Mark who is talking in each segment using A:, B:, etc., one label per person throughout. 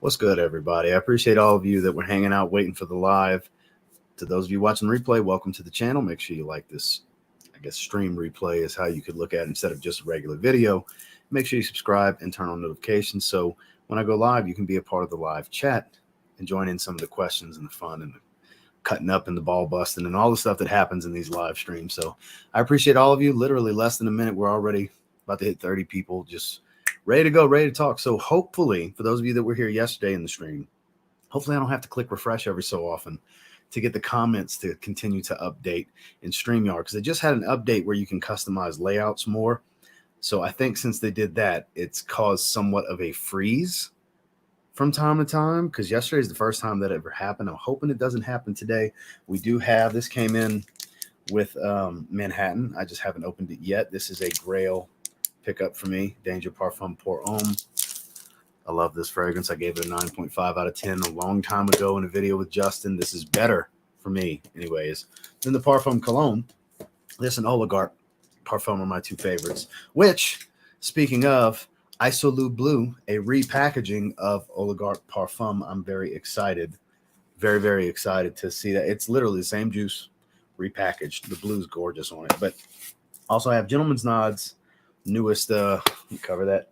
A: What's good, everybody? I appreciate all of you that were hanging out waiting for the live. To those of you watching replay, welcome to the channel. Make sure you like this. I guess stream replay is how you could look at it instead of just a regular video. Make sure you subscribe and turn on notifications so when I go live, you can be a part of the live chat and join in some of the questions and the fun and the cutting up and the ball busting and all the stuff that happens in these live streams. So I appreciate all of you. Literally less than a minute. We're already about to hit 30 people. Just ready to go, ready to talk. So hopefully, for those of you that were here yesterday in the stream, hopefully I don't have to click refresh every so often to get the comments to continue to update in StreamYard, because they just had an update where you can customize layouts more. So I think since they did that, it's caused somewhat of a freeze from time to time, because yesterday is the first time that ever happened. I'm hoping it doesn't happen today. We do have, this came in with Manhattan. I just haven't opened it yet. This is a Grail pickup for me, Danger Parfum pour Homme. I love this fragrance. I gave it a 9.5 out of 10 a long time ago in a video with Justin. This is better for me, anyways, than the Parfum Cologne. This and Oligarch Parfum are my two favorites, which, speaking of, Isolute Blue, a repackaging of Oligarch Parfum. I'm very excited, very, very excited to see that. It's literally the same juice repackaged. The blue's gorgeous on it. But also I have Gentleman's Nods, newest, let me cover that,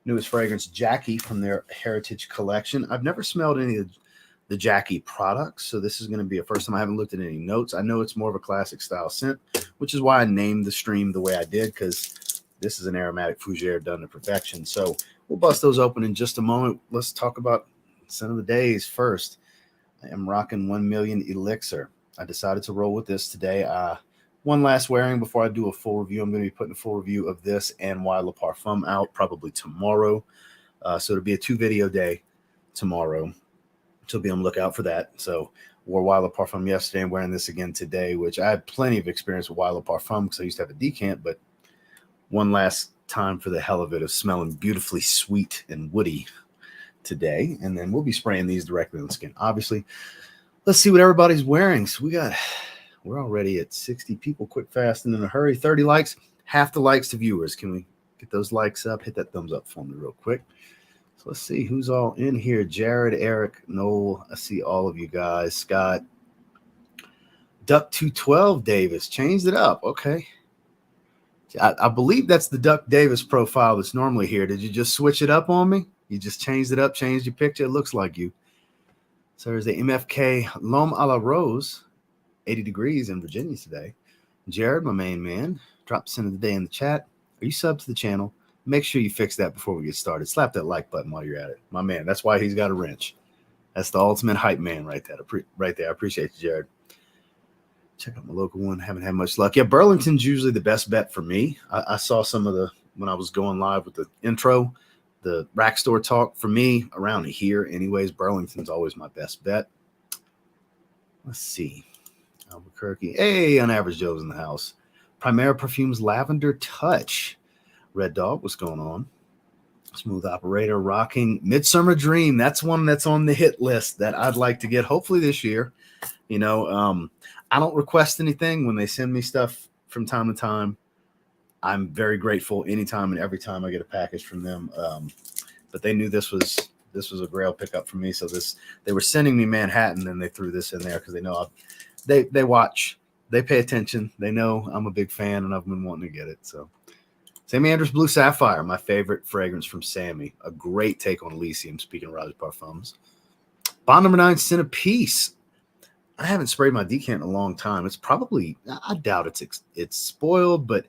A: newest fragrance, Jackie, from their Heritage Collection. I've never smelled any of the Jackie products, so this is going to be a first time. I haven't looked at any notes. I know it's more of a classic style scent, which is why I named the stream the way I did, because this is an aromatic fougere done to perfection. So we'll bust those open in just a moment. Let's talk about scent of the days first. I am rocking 1 Million Elixir. I decided to roll with this today. One last wearing before I do a full review. I'm going to be putting a full review of this and Wild Le Parfum out probably tomorrow. So it'll be a 2-video day tomorrow. So be on the lookout for that. So wore Wild Le Parfum yesterday and wearing this again today, which I had plenty of experience with Wild Le Parfum because I used to have a decant, but one last time for the hell of it of smelling beautifully sweet and woody today. And then we'll be spraying these directly on the skin. Obviously, let's see what everybody's wearing. So we're already at 60 people, quick, fast, and in a hurry. 30 likes, half the likes to viewers. Can we get those likes up? Hit that thumbs up for me real quick. So let's see who's all in here. Jared, Eric, Noel, I see all of you guys. Scott, Duck 212 Davis, changed it up. Okay. I believe that's the Duck Davis profile that's normally here. Did you just switch it up on me? You just changed it up, changed your picture. It looks like you. So there's the MFK L'Homme à la Rose, 80 degrees in Virginia today. Jared, my main man, drop cent of the day in the chat. Are you subbed to the channel? Make sure you fix that before we get started. Slap that like button while you're at it. My man, that's why he's got a wrench. That's the ultimate hype man right there. I appreciate you, Jared. Check out my local one. Haven't had much luck. Yeah, Burlington's usually the best bet for me. I saw some of when I was going live with the intro, the rack store talk. For me, around here anyways, Burlington's always my best bet. Let's see. Albuquerque. Hey, on average, Joe's in the house. Primera Perfumes Lavender Touch. Red Dog, what's going on? Smooth Operator rocking Midsummer Dream. That's one that's on the hit list that I'd like to get hopefully this year. You know, I don't request anything when they send me stuff from time to time. I'm very grateful anytime and every time I get a package from them. But they knew this was a Grail pickup for me. So they were sending me Manhattan and they threw this in there because they know they watch, they pay attention. They know I'm a big fan and I've been wanting to get it. So Sammy Andrews Blue Sapphire, my favorite fragrance from Sammy. A great take on Elysium, speaking of Roja Parfums. Bond number 9, Scent of Peace. I haven't sprayed my decant in a long time. It's probably, I doubt it's spoiled, but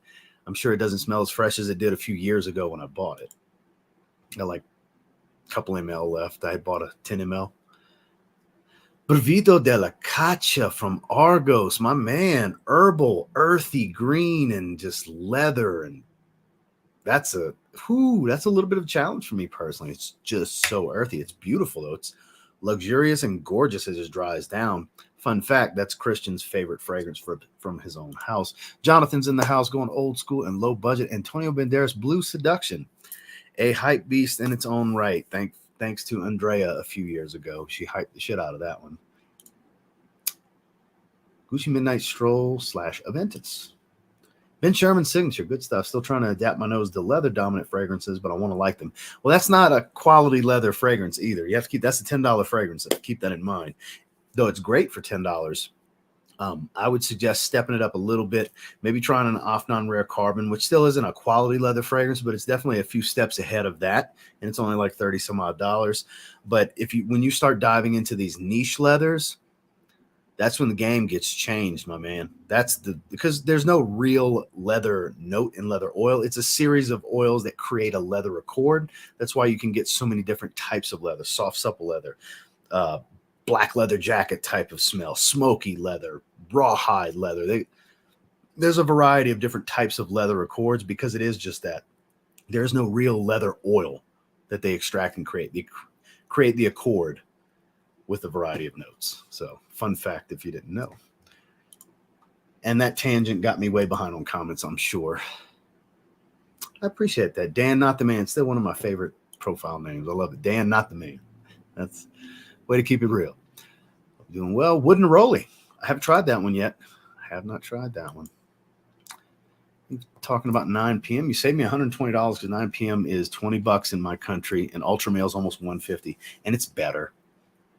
A: I'm sure it doesn't smell as fresh as it did a few years ago when I bought it. Got like a couple ml left. I had bought a 10 ml. Brevito della Caccia from Argos. My man, herbal, earthy, green, and just leather. And that's a little bit of a challenge for me personally. It's just so earthy. It's beautiful, though. It's luxurious and gorgeous as it dries down. Fun fact, that's Christian's favorite fragrance from his own house. Jonathan's in the house going old school and low budget. Antonio Banderas Blue Seduction, a hype beast in its own right. Thanks to Andrea a few years ago. She hyped the shit out of that one. Gucci Midnight Stroll / Aventus. Ben Sherman's Signature, good stuff. Still trying to adapt my nose to leather dominant fragrances, but I want to like them. Well, that's not a quality leather fragrance either. You have to keep, that's a $10 fragrance. So keep that in mind. Though it's great for $10. I would suggest stepping it up a little bit, maybe trying an off non-rare carbon, which still isn't a quality leather fragrance, but it's definitely a few steps ahead of that. And it's only like 30 some odd dollars. But when you start diving into these niche leathers, that's when the game gets changed, my man. Because there's no real leather note in leather oil. It's a series of oils that create a leather accord. That's why you can get so many different types of leather, soft, supple leather, black leather jacket type of smell, smoky leather, rawhide leather. There's a variety of different types of leather accords because it is just that. There's no real leather oil that they extract and create. They create the accord with a variety of notes. So fun fact if you didn't know. And that tangent got me way behind on comments, I'm sure. I appreciate that. Dan Not the Man, still one of my favorite profile names. I love it. Dan Not the Man. That's way to keep it real. Doing well. Wooden Rolly. I haven't tried that one yet. I have not tried that one. Talking about 9 p.m. You saved me $120 because 9 p.m. is $20 in my country, and Ultra Male is almost $150, and it's better.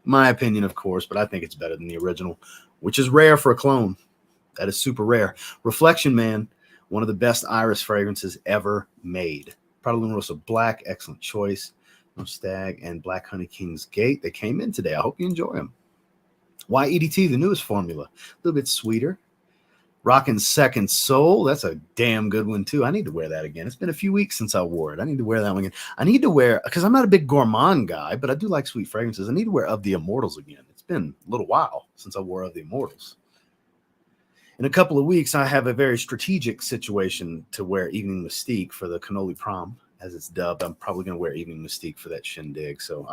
A: My opinion, of course, but I think it's better than the original, which is rare for a clone. That is super rare. Reflection Man, one of the best iris fragrances ever made. Prada Luna Rossa Black, excellent choice. No Stag and Black Honey King's Gate. They came in today. I hope you enjoy them. Why EDT, the newest formula, a little bit sweeter. Rockin' Second Soul, that's a damn good one too. I need to wear that again. It's been a few weeks since I wore it. I need to wear that one again. I need to wear, because I'm not a big gourmand guy, but I do like sweet fragrances. I need to wear Of the Immortals again. It's been a little while since I wore Of the Immortals. In a couple of weeks, I have a very strategic situation to wear Evening Mystique for the Cannoli Prom, as it's dubbed. I'm probably going to wear Evening Mystique for that shindig. So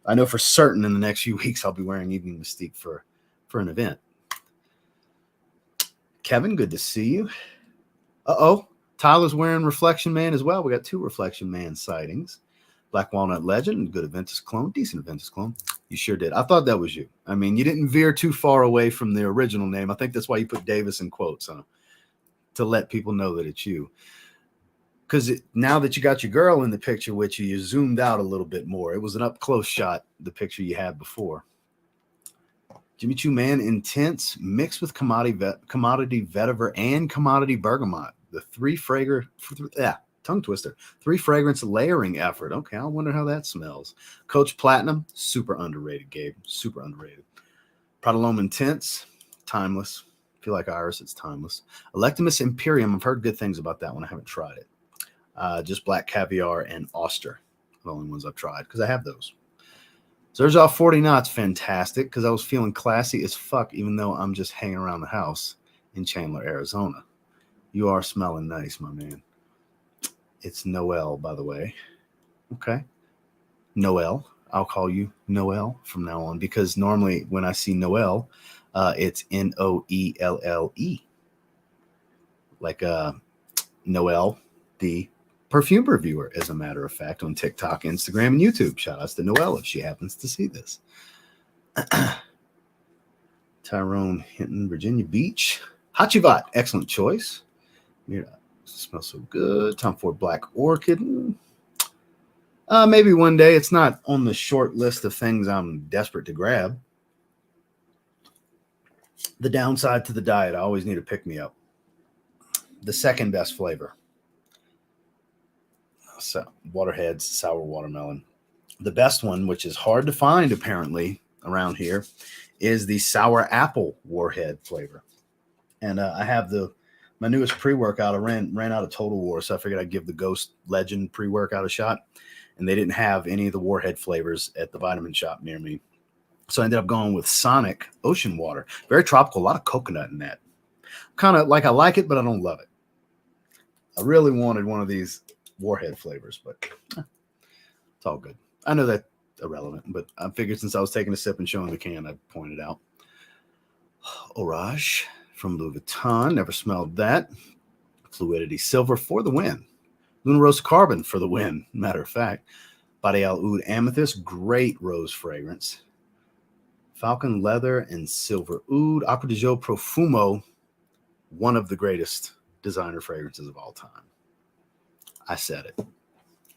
A: I know for certain in the next few weeks I'll be wearing Evening Mystique for an event. Kevin, good to see you. Tyler's wearing Reflection Man as well. We got 2 Reflection Man sightings. Black Walnut Legend, good Aventus clone, decent Aventus clone. You sure did. I thought that was you. I mean, you didn't veer too far away from the original name. I think that's why you put Davis in quotes on it, to let people know that it's you. Because now that you got your girl in the picture with you, you zoomed out a little bit more. It was an up-close shot, the picture you had before. Jimmy Choo Man Intense mixed with commodity vetiver and commodity bergamot. The 3 tongue twister. 3 fragrance layering effort. Okay, I wonder how that smells. Coach Platinum, super underrated, Gabe. Super underrated. Prada L'Homme Intense, timeless. If you like Iris, it's timeless. Electimus Imperium, I've heard good things about that one. I haven't tried it. Just Black Caviar and Oster, the only ones I've tried because I have those. So there's all 40 knots, fantastic, because I was feeling classy as fuck, even though I'm just hanging around the house in Chandler, Arizona. You are smelling nice, my man. It's Noel, by the way. Okay. Noel. I'll call you Noel from now on, because normally when I see Noel, it's Noelle. Like Noel, the perfume reviewer, as a matter of fact, on TikTok, Instagram, and YouTube. Shout outs to Noelle if she happens to see this. Tyrone Hinton, Virginia Beach. Hachivat, excellent choice. Yeah, smells so good. Tom Ford Black Orchid. Maybe one day. It's not on the short list of things I'm desperate to grab. The downside to the diet, I always need to pick me up. The second best flavor. So, Waterheads, sour watermelon. The best one, which is hard to find apparently around here, is the sour apple warhead flavor. And I have my newest pre-workout. I ran out of Total War, so I figured I'd give the Ghost Legend pre-workout a shot. And they didn't have any of the warhead flavors at the vitamin shop near me. So I ended up going with Sonic Ocean Water. Very tropical, a lot of coconut in that. Kind of like I like it, but I don't love it. I really wanted one of these warhead flavors, but it's all good. I know that's irrelevant, but I figured since I was taking a sip and showing the can, I'd point it out. Orage from Louis Vuitton. Never smelled that. Fluidity Silver for the win. Luna Rose Carbon for the win, matter of fact. Body Al Oud Amethyst, great rose fragrance. Falcon Leather and Silver Oud. Opera di Joe Profumo, one of the greatest designer fragrances of all time. I said it.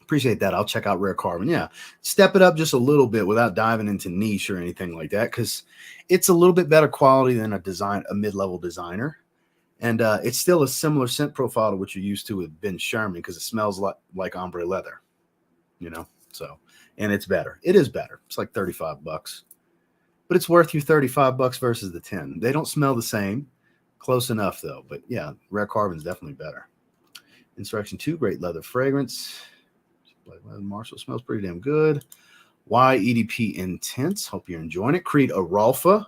A: Appreciate that. I'll check out Rare Carbon. Yeah, step it up just a little bit without diving into niche or anything like that, because it's a little bit better quality than a mid-level designer. And it's still a similar scent profile to what you're used to with Ben Sherman, because it smells like ombre leather, you know? So, and it's better. It is better. It's like $35, but it's worth you $35 versus the 10. They don't smell the same. Close enough though. But yeah, Rare Carbon is definitely better. Insurrection 2, great leather fragrance. Marshall smells pretty damn good. Y EDP Intense. Hope you're enjoying it. Creed Aralfa.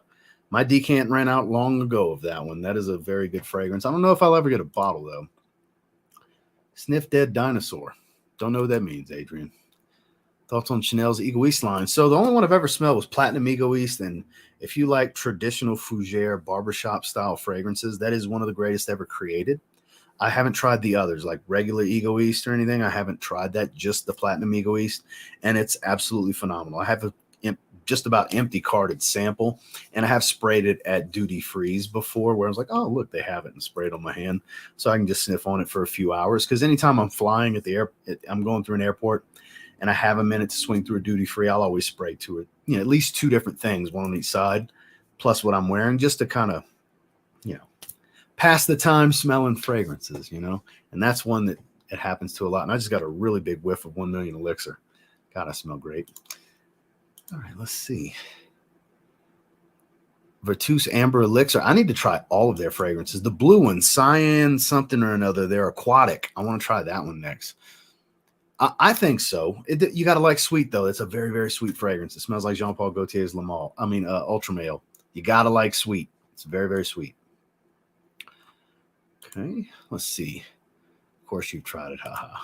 A: My decant ran out long ago of that one. That is a very good fragrance. I don't know if I'll ever get a bottle though. Sniff Dead Dinosaur. Don't know what that means, Adrian. Thoughts on Chanel's Egoist line? So the only one I've ever smelled was Platinum Egoist, and if you like traditional fougere barbershop style fragrances, that is one of the greatest ever created. I haven't tried the others, like regular Egoist or anything. I haven't tried that, just the Platinum Egoist, and it's absolutely phenomenal. I have a just about empty carded sample, and I have sprayed it at duty frees before, where I was like, oh, look, they have it, and sprayed on my hand, so I can just sniff on it for a few hours. Because anytime I'm flying at the I'm going through an airport, and I have a minute to swing through a duty free, I'll always spray to it, you know, at least 2 different things, one on each side, plus what I'm wearing, just to kind of, you know, pass the time smelling fragrances, you know. And that's one that it happens to a lot. And I just got a really big whiff of 1 Million Elixir. God, I smell great. All right, let's see. Vertus Amber Elixir. I need to try all of their fragrances. The blue one, Cyan something or another, they're aquatic. I want to try that one next. I think so. You got to like sweet, though. It's a very, very sweet fragrance. It smells like Jean-Paul Gaultier's Ultra Male. You got to like sweet. It's very, very sweet. Okay, let's see. Of course, you've tried it. Haha.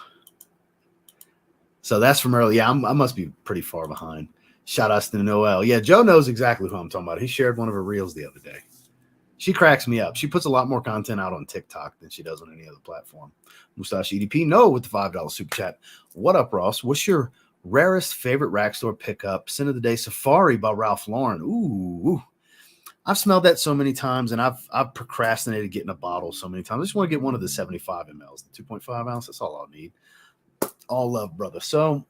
A: So that's from early. Yeah, I must be pretty far behind. Shout outs to Noelle. Yeah, Joe knows exactly who I'm talking about. He shared one of her reels the other day. She cracks me up. She puts a lot more content out on TikTok than she does on any other platform. Mustache EDP, no, with the $5 super chat. What up, Ross? What's your rarest favorite rack store pickup? Scent of the Day Safari by Ralph Lauren. Ooh. I've smelled that so many times, and I've procrastinated getting a bottle so many times. I just want to get one of the 75 mLs, the 2.5 ounce. That's all I'll need. All love, brother. So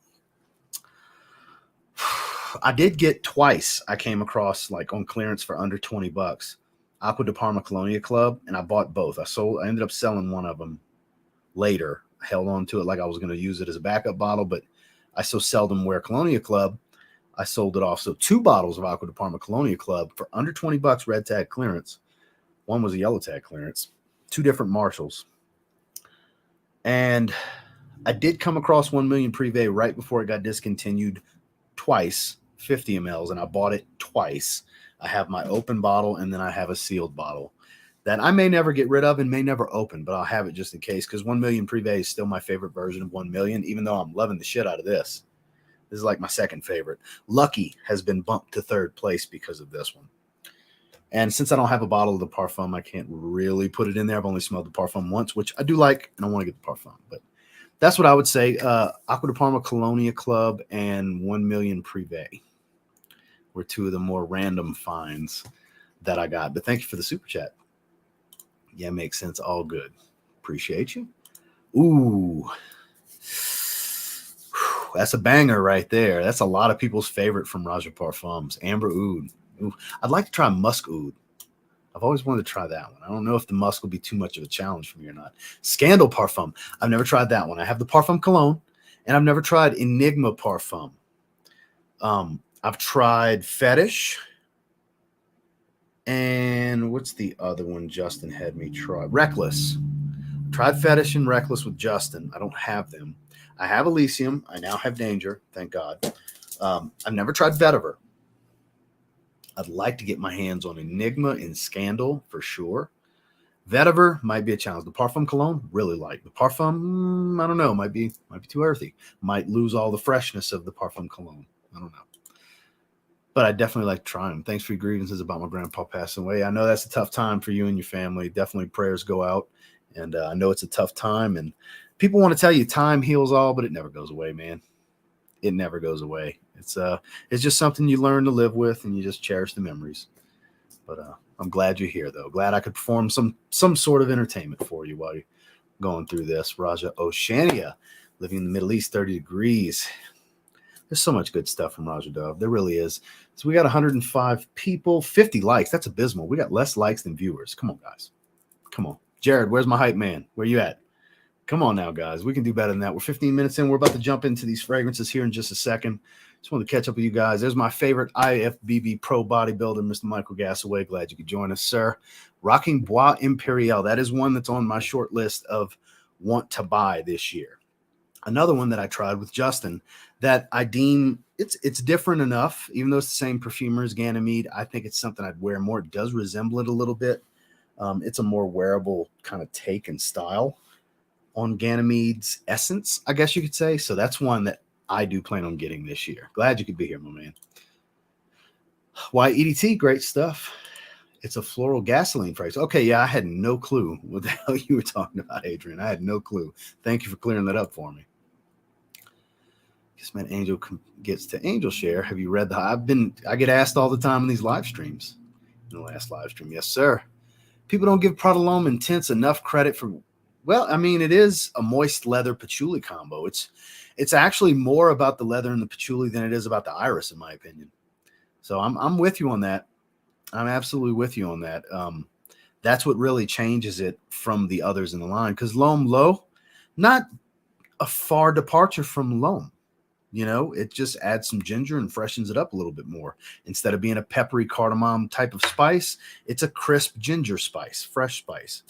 A: I did get twice. I came across like on clearance for under $20. Aqua de Parma Colonia Club, and I bought both. I ended up selling one of them later. I held on to it like I was going to use it as a backup bottle, but I so seldom wear Colonia Club, I sold it off. So 2 bottles of Aqua de Parma Colonia Club for under $20, red tag clearance. One was a yellow tag clearance. 2 different Marshalls. And I did come across 1 Million Privé right before it got discontinued twice, 50 mLs, and I bought it twice. I have my open bottle, and then I have a sealed bottle that I may never get rid of and may never open, but I'll have it just in case, because 1 Million Privé is still my favorite version of 1 Million, even though I'm loving the shit out of this. This is like my second favorite. Lucky has been bumped to 3rd place because of this one. And since I don't have a bottle of the Parfum, I can't really put it in there. I've only smelled the Parfum once, which I do like, and I want to get the Parfum. But that's what I would say. Aqua de Parma Colonia Club and 1 Million Privé were 2 of the more random finds that I got. But thank you for the super chat. Yeah, makes sense. All good. Appreciate you. Ooh. That's a banger right there. That's a lot of people's favorite from Roja Parfums. Amber Oud. Ooh. I'd like to try Musk Oud. I've always wanted to try that one. I don't know if the musk will be too much of a challenge for me or not. Scandal Parfum. I've never tried that one. I have the Parfum Cologne, and I've never tried Enigma Parfum. I've tried Fetish. And what's the other one Justin had me try? Reckless. Tried Fetish and Reckless with Justin. I don't have them. I have Elysium. I now have Danger. Thank God. I've never tried Vetiver. I'd like to get my hands on Enigma and Scandal for sure. Vetiver might be a challenge. The Parfum Cologne, really like. The Parfum, I don't know, might be too earthy. Might lose all the freshness of the Parfum Cologne. I don't know. But I definitely like to try them. Thanks for your grievances about my grandpa passing away. I know that's a tough time for you and your family. Definitely prayers go out. And I know it's a tough time. And people want to tell you time heals all, but it never goes away, man. It never goes away. It's just something you learn to live with, and you just cherish the memories. But I'm glad you're here, though. Glad I could perform some sort of entertainment for you going through this. Raja Oceania, living in the Middle East, 30 degrees. There's so much good stuff from Roja Dove. There really is. So we got 105 people, 50 likes. That's abysmal. We got less likes than viewers. Come on, guys. Come on. Jared, where's my hype man? Where you at? Come on now, guys. We can do better than that. We're 15 minutes in. We're about to jump into these fragrances here in just a second. Just wanted to catch up with you guys. There's my favorite IFBB pro bodybuilder, Mr. Michael Gassaway. Glad you could join us, sir. Rocking Bois Imperial. That is one that's on my short list of want to buy this year. Another one that I tried with Justin that I deem it's different enough, even though it's the same perfumer as Ganymede. I think it's something I'd wear more. It does resemble it a little bit. It's a more wearable kind of take and style on Ganymede's essence, I guess you could say. So that's one that I do plan on getting this year. Glad you could be here, my man. Why EDT? Great stuff. It's a floral gasoline fragrance. Okay, yeah, I had no clue what the hell you were talking about, Adrian. I had no clue. Thank you for clearing that up for me. Guess man, Angel gets to Angel Share. Have you read the? I get asked all the time in these live streams. In the last live stream, yes, sir. People don't give Prada L'Homme Intense enough credit for. Well, I mean, it is a moist leather patchouli combo. It's actually more about the leather and the patchouli than it is about the iris, in my opinion. So I'm with you on that. I'm absolutely with you on that. That's what really changes it from the others in the line. Because L'Homme Low, not a far departure from L'Homme. You know, it just adds some ginger and freshens it up a little bit more. Instead of being a peppery cardamom type of spice, it's a crisp ginger spice, fresh spice.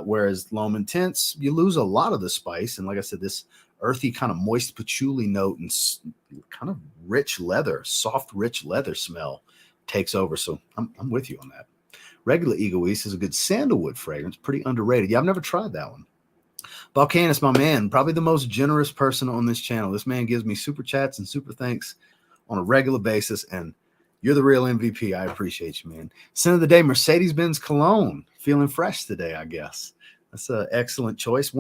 A: Whereas L'Homme Intense, you lose a lot of the spice. And like I said, this earthy kind of moist patchouli note and kind of rich leather, soft, rich leather smell takes over. So I'm with you on that. Regular Egoist is a good sandalwood fragrance, pretty underrated. Yeah, I've never tried that one. Balkanus, my man, probably the most generous person on this channel. This man gives me super chats and super thanks on a regular basis, and you're the real MVP. I appreciate you, man. Scent of the day, Mercedes-Benz Cologne. Feeling fresh today, I guess. That's an excellent choice.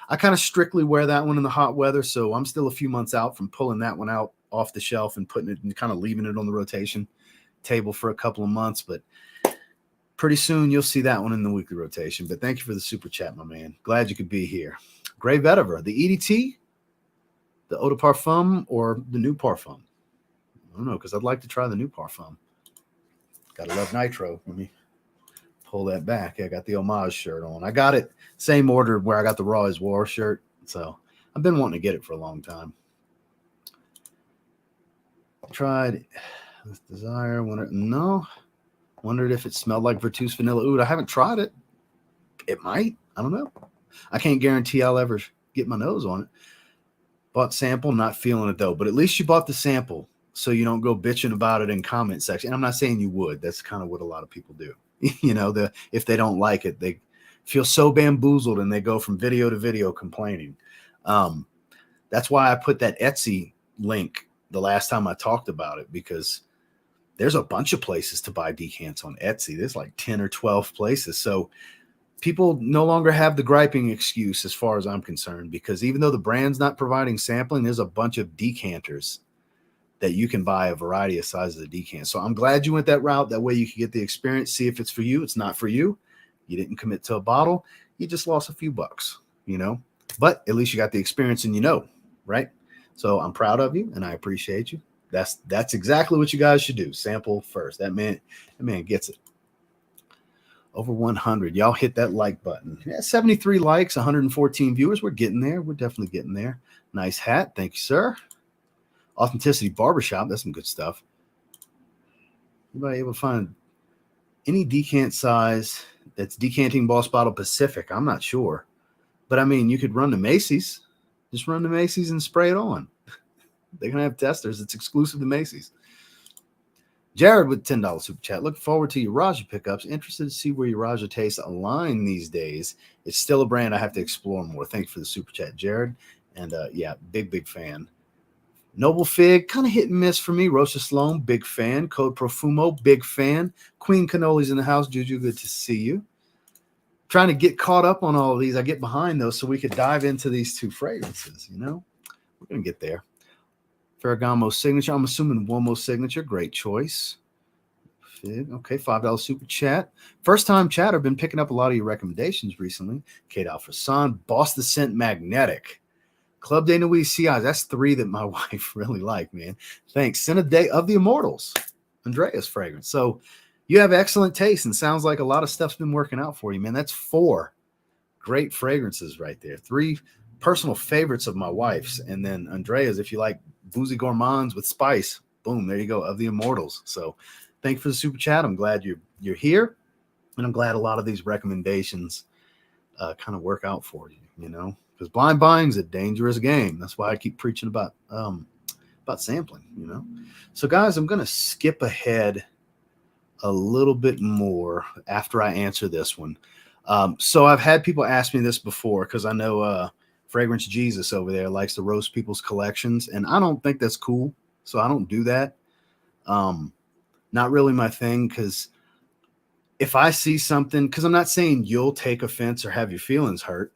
A: I kind of strictly wear that one in the hot weather, so I'm still a few months out from pulling that one out off the shelf and putting it and kind of leaving it on the rotation table for a couple of months, but pretty soon you'll see that one in the weekly rotation. But thank you for the super chat, my man. Glad you could be here. Gray Vetiver, the EDT, the Eau de Parfum, or the new Parfum? I don't know, because I'd like to try the new Parfum. Gotta love Nitro. Let me pull that back. I got the Homage shirt on. I got it same order where I got the Raw is War shirt. So I've been wanting to get it for a long time. Tried with Desire. Wondered if it smelled like Vertus Vanilla Oud. I haven't tried it. It might. I don't know. I can't guarantee I'll ever get my nose on it. Bought sample, not feeling it though. But at least you bought the sample so you don't go bitching about it in comment section. And I'm not saying you would. That's kind of what a lot of people do. You know, if they don't like it, they feel so bamboozled and they go from video to video complaining. That's why I put that Etsy link the last time I talked about it, because there's a bunch of places to buy decants on Etsy. There's like 10 or 12 places. So people no longer have the griping excuse as far as I'm concerned, because even though the brand's not providing sampling, there's a bunch of decanters that you can buy a variety of sizes of decants. So I'm glad you went that route. That way you can get the experience, see if it's for you. It's not for you. You didn't commit to a bottle. You just lost a few bucks, you know, but at least you got the experience and you know, right? So I'm proud of you and I appreciate you. That's exactly what you guys should do. Sample first. That man gets it. Over 100. Y'all hit that like button. Yeah, 73 likes, 114 viewers. We're getting there. We're definitely getting there. Nice hat. Thank you, sir. Authenticity Barbershop. That's some good stuff. Anybody able to find any decant size that's decanting Boss Bottle Pacific? I'm not sure. But, I mean, you could run to Macy's. Just run to Macy's and spray it on. They're going to have testers. It's exclusive to Macy's. Jared with $10 super chat. Looking forward to your Raja pickups. Interested to see where your Raja tastes align these days. It's still a brand I have to explore more. Thank you for the super chat, Jared. And yeah, big fan. Noble Fig, kind of hit and miss for me. Rosa Sloan, big fan. Code Profumo, big fan. Queen Cannoli's in the house. Juju, good to see you. Trying to get caught up on all of these. I get behind those so we could dive into these two fragrances, you know? We're going to get there. Ferragamo Signature. I'm assuming Uomo Signature. Great choice. Okay, $5 super chat. First time chatter. Been picking up a lot of your recommendations recently. Kate Alfreson, Boss the Scent Magnetic, Club de Nuit Sea Eyes. That's 3 that my wife really liked, man. Thanks. Scent of Day of the Immortals, Andreas fragrance. So you have excellent taste, and sounds like a lot of stuff's been working out for you, man. That's 4 great fragrances right there. 3 personal favorites of my wife's, and then Andrea's, if you like boozy gourmands with spice, boom, there you go, of the Immortals. So thank you for the super chat. I'm glad you're here, and I'm glad a lot of these recommendations kind of work out for you, you know, because blind buying's a dangerous game. That's why I keep preaching about sampling, you know. So guys, I'm going to skip ahead a little bit more after I answer this one. So I've had people ask me this before, because I know Fragrance Jesus over there likes to roast people's collections, and I don't think that's cool. So I don't do that. Not really my thing, because if I see something, because I'm not saying you'll take offense or have your feelings hurt.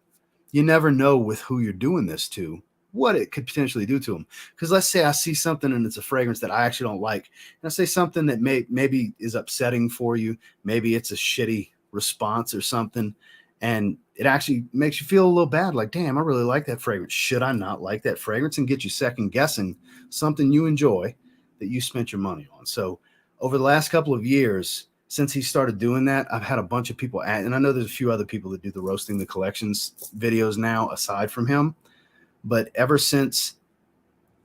A: You never know with who you're doing this to, what it could potentially do to them. Because let's say I see something and it's a fragrance that I actually don't like, and I say something that maybe is upsetting for you. Maybe it's a shitty response or something, and it actually makes you feel a little bad, like, damn, I really like that fragrance. Should I not like that fragrance? And get you second guessing something you enjoy that you spent your money on. So over the last couple of years, since he started doing that, I've had a bunch of people and I know there's a few other people that do the roasting the collections videos now aside from him. But ever since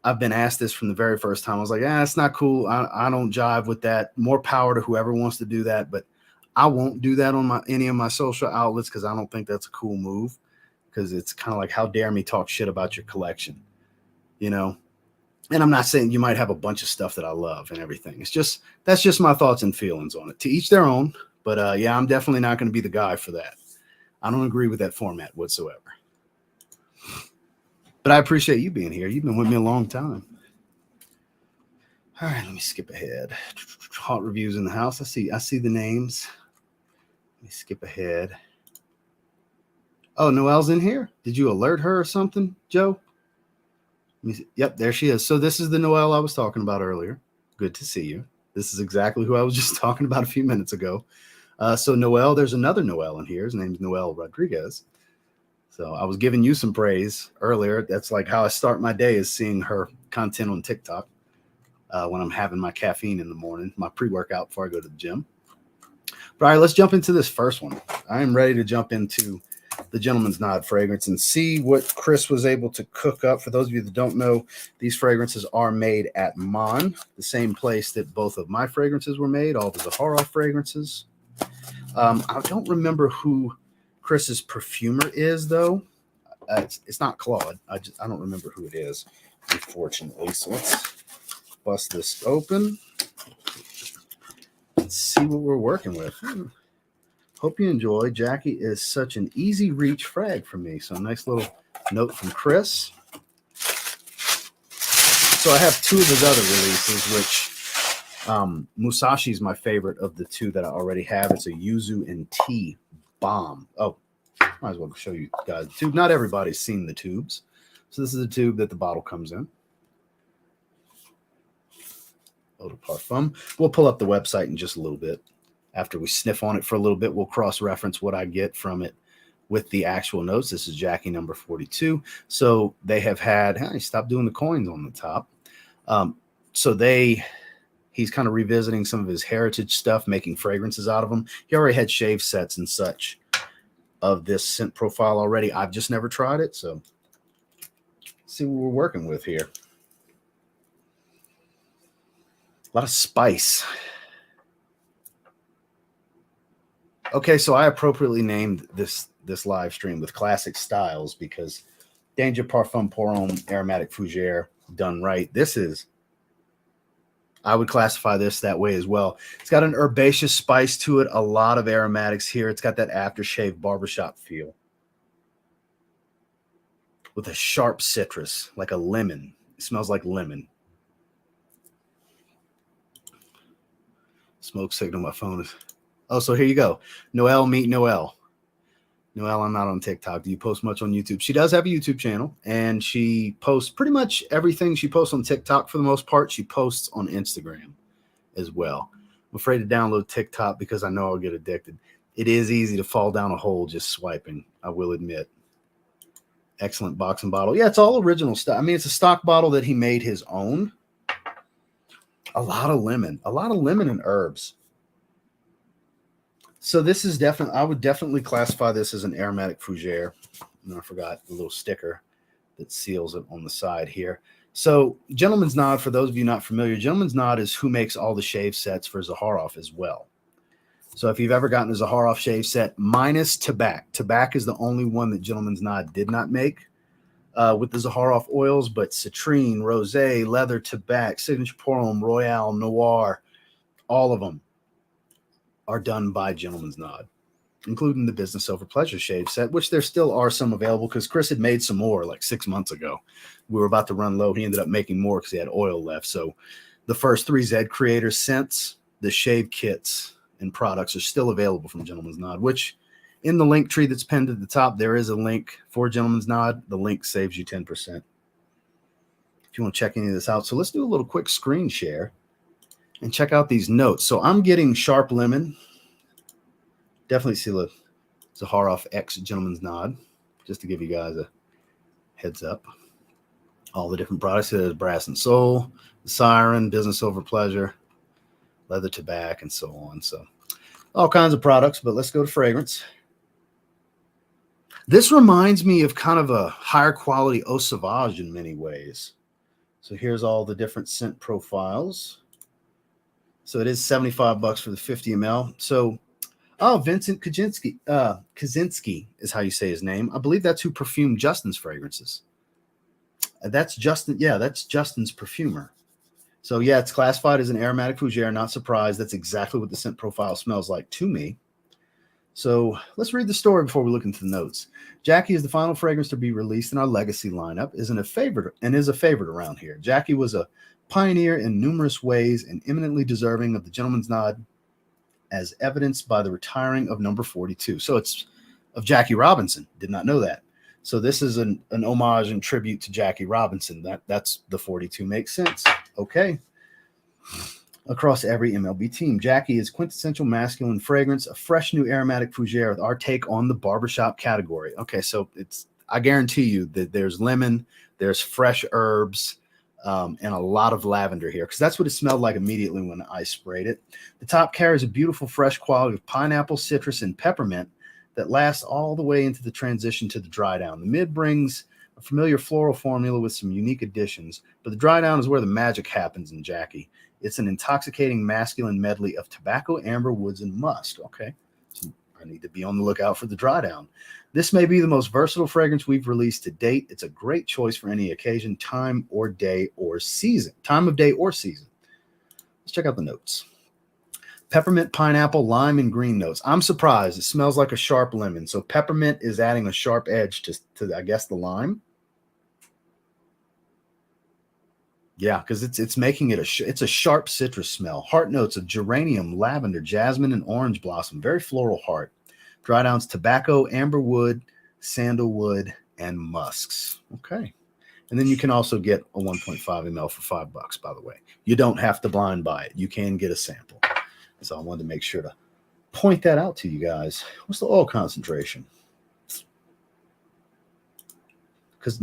A: I've been asked this from the very first time, I was like, it's not cool. I don't jive with that. More power to whoever wants to do that. But I won't do that on any of my social outlets, because I don't think that's a cool move, because it's kind of like, how dare me talk shit about your collection, you know? And I'm not saying you might have a bunch of stuff that I love and everything. That's just my thoughts and feelings on it. To each their own. But yeah, I'm definitely not going to be the guy for that. I don't agree with that format whatsoever. But I appreciate you being here. You've been with me a long time. All right, let me skip ahead. Hot reviews in the house. I see the names. Let me skip ahead. Oh, Noelle's in here. Did you alert her or something, Joe? Yep, there she is. So this is the Noelle I was talking about earlier. Good to see you. This is exactly who I was just talking about a few minutes ago. So Noelle, there's another Noelle in here. His name's Noel Rodriguez. So I was giving you some praise earlier. That's like how I start my day, is seeing her content on TikTok when I'm having my caffeine in the morning, my pre-workout before I go to the gym. But all right, let's jump into this first one. I am ready to jump into the Gentleman's Nod fragrance and see what Chris was able to cook up. For those of you that don't know, these fragrances are made at Mon, the same place that both of my fragrances were made, all the Zaharoff fragrances. I don't remember who Chris's perfumer is, though. It's not Claude. I don't remember who it is, unfortunately. So let's bust this open. Let's see what we're working with. Hope you enjoy. Jackie is such an easy reach frag for me. So a nice little note from Chris. So I have 2 of his other releases, which Musashi is my favorite of the 2 that I already have. It's a Yuzu and Tea bomb. Oh, might as well show you guys the tube. Not everybody's seen the tubes. So this is the tube that the bottle comes in. Eau de Parfum. We'll pull up the website in just a little bit. After we sniff on it for a little bit, we'll cross-reference what I get from it with the actual notes. This is Jackie number 42. So they have had, hey, stop doing the coins on the top. So he's kind of revisiting some of his heritage stuff, making fragrances out of them. He already had shave sets and such of this scent profile already. I've just never tried it. So let's see what we're working with here. A lot of spice. Okay, so I appropriately named this live stream with classic styles, because Danger Parfum Pour Homme Aromatic Fougère done right. I would classify this that way as well. It's got an herbaceous spice to it, a lot of aromatics here. It's got that aftershave barbershop feel with a sharp citrus, like a lemon. It smells like lemon. Smoke signal, my phone is... Oh, so here you go. Noelle, meet Noelle. Noelle, I'm not on TikTok. Do you post much on YouTube? She does have a YouTube channel, and she posts pretty much everything she posts on TikTok for the most part. She posts on Instagram as well. I'm afraid to download TikTok because I know I'll get addicted. It is easy to fall down a hole just swiping, I will admit. Excellent box and bottle. Yeah, it's all original stuff. I mean, it's a stock bottle that he made his own. A lot of lemon and herbs. So this is definitely, I would definitely classify this as an aromatic fougere. And I forgot the little sticker that seals it on the side here. So Gentleman's Nod, for those of you not familiar, Gentleman's Nod is who makes all the shave sets for Zaharoff as well. So if you've ever gotten a Zaharoff shave set minus Tltg is the only one that Gentleman's Nod did not make with the Zaharoff oils, but Citrine, Rosé, Leather, Tltg, Signature Pour Royale, Noir, all of them are done by Gentleman's Nod, including the Business Over Pleasure shave set, which there still are some available because Chris had made some more like 6 months ago. We were about to run low. He ended up making more because he had oil left. So the first 3 Zed Creator scents, the shave kits, and products are still available from Gentleman's Nod, which in the link tree that's pinned at the top, there is a link for Gentleman's Nod. The link saves you 10% if you want to check any of this out. So let's do a little quick screen share and check out these notes. So I'm getting sharp lemon. Definitely see the Zaharoff X Gentleman's Nod, just to give you guys a heads up. All the different products. There's Brass and Soul, the Siren, Business Over Pleasure, Leather Tltg, and so on. So all kinds of products, but let's go to fragrance. This reminds me of kind of a higher quality Eau Sauvage in many ways. So here's all the different scent profiles. So it is $75 for the 50 ml. So, oh, Vincent Kaczynski is how you say his name. I believe that's who perfumed Justin's fragrances. That's Justin. Yeah, that's Justin's perfumer. So yeah, it's classified as an aromatic fougere. Not surprised. That's exactly what the scent profile smells like to me. So let's read the story before we look into the notes. Jackie is the final fragrance to be released in our legacy lineup, is a favorite around here. Jackie was a pioneer in numerous ways and eminently deserving of the Gentleman's Nod, as evidenced by the retiring of number 42. So it's of Jackie Robinson. Did not know that. So this is an homage and tribute to Jackie Robinson. That's the 42. Makes sense. Okay. Across every MLB team, Jackie is quintessential masculine fragrance, a fresh new aromatic fougere with our take on the barbershop category. Okay, so I guarantee you that there's lemon, there's fresh herbs, and a lot of lavender here, because that's what it smelled like immediately when I sprayed it. The top carries a beautiful fresh quality of pineapple, citrus, and peppermint that lasts all the way into the transition to the dry down. The mid brings a familiar floral formula with some unique additions, but the dry down is where the magic happens in Jackie. It's an intoxicating masculine medley of tobacco, amber, woods, and musk. Okay, so I need to be on the lookout for the dry down. This may be the most versatile fragrance we've released to date. It's a great choice for any occasion, time of day or season. Let's check out the notes. Peppermint, pineapple, lime, and green notes. I'm surprised. It smells like a sharp lemon. So peppermint is adding a sharp edge to I guess, the lime. Yeah, because it's making it it's a sharp citrus smell. Heart notes of geranium, lavender, jasmine, and orange blossom. Very floral heart. Dry downs, tobacco, amber wood, sandalwood, and musks. Okay. And then you can also get a 1.5 ml for $5, by the way. You don't have to blind buy it. You can get a sample. So I wanted to make sure to point that out to you guys. What's the oil concentration? Because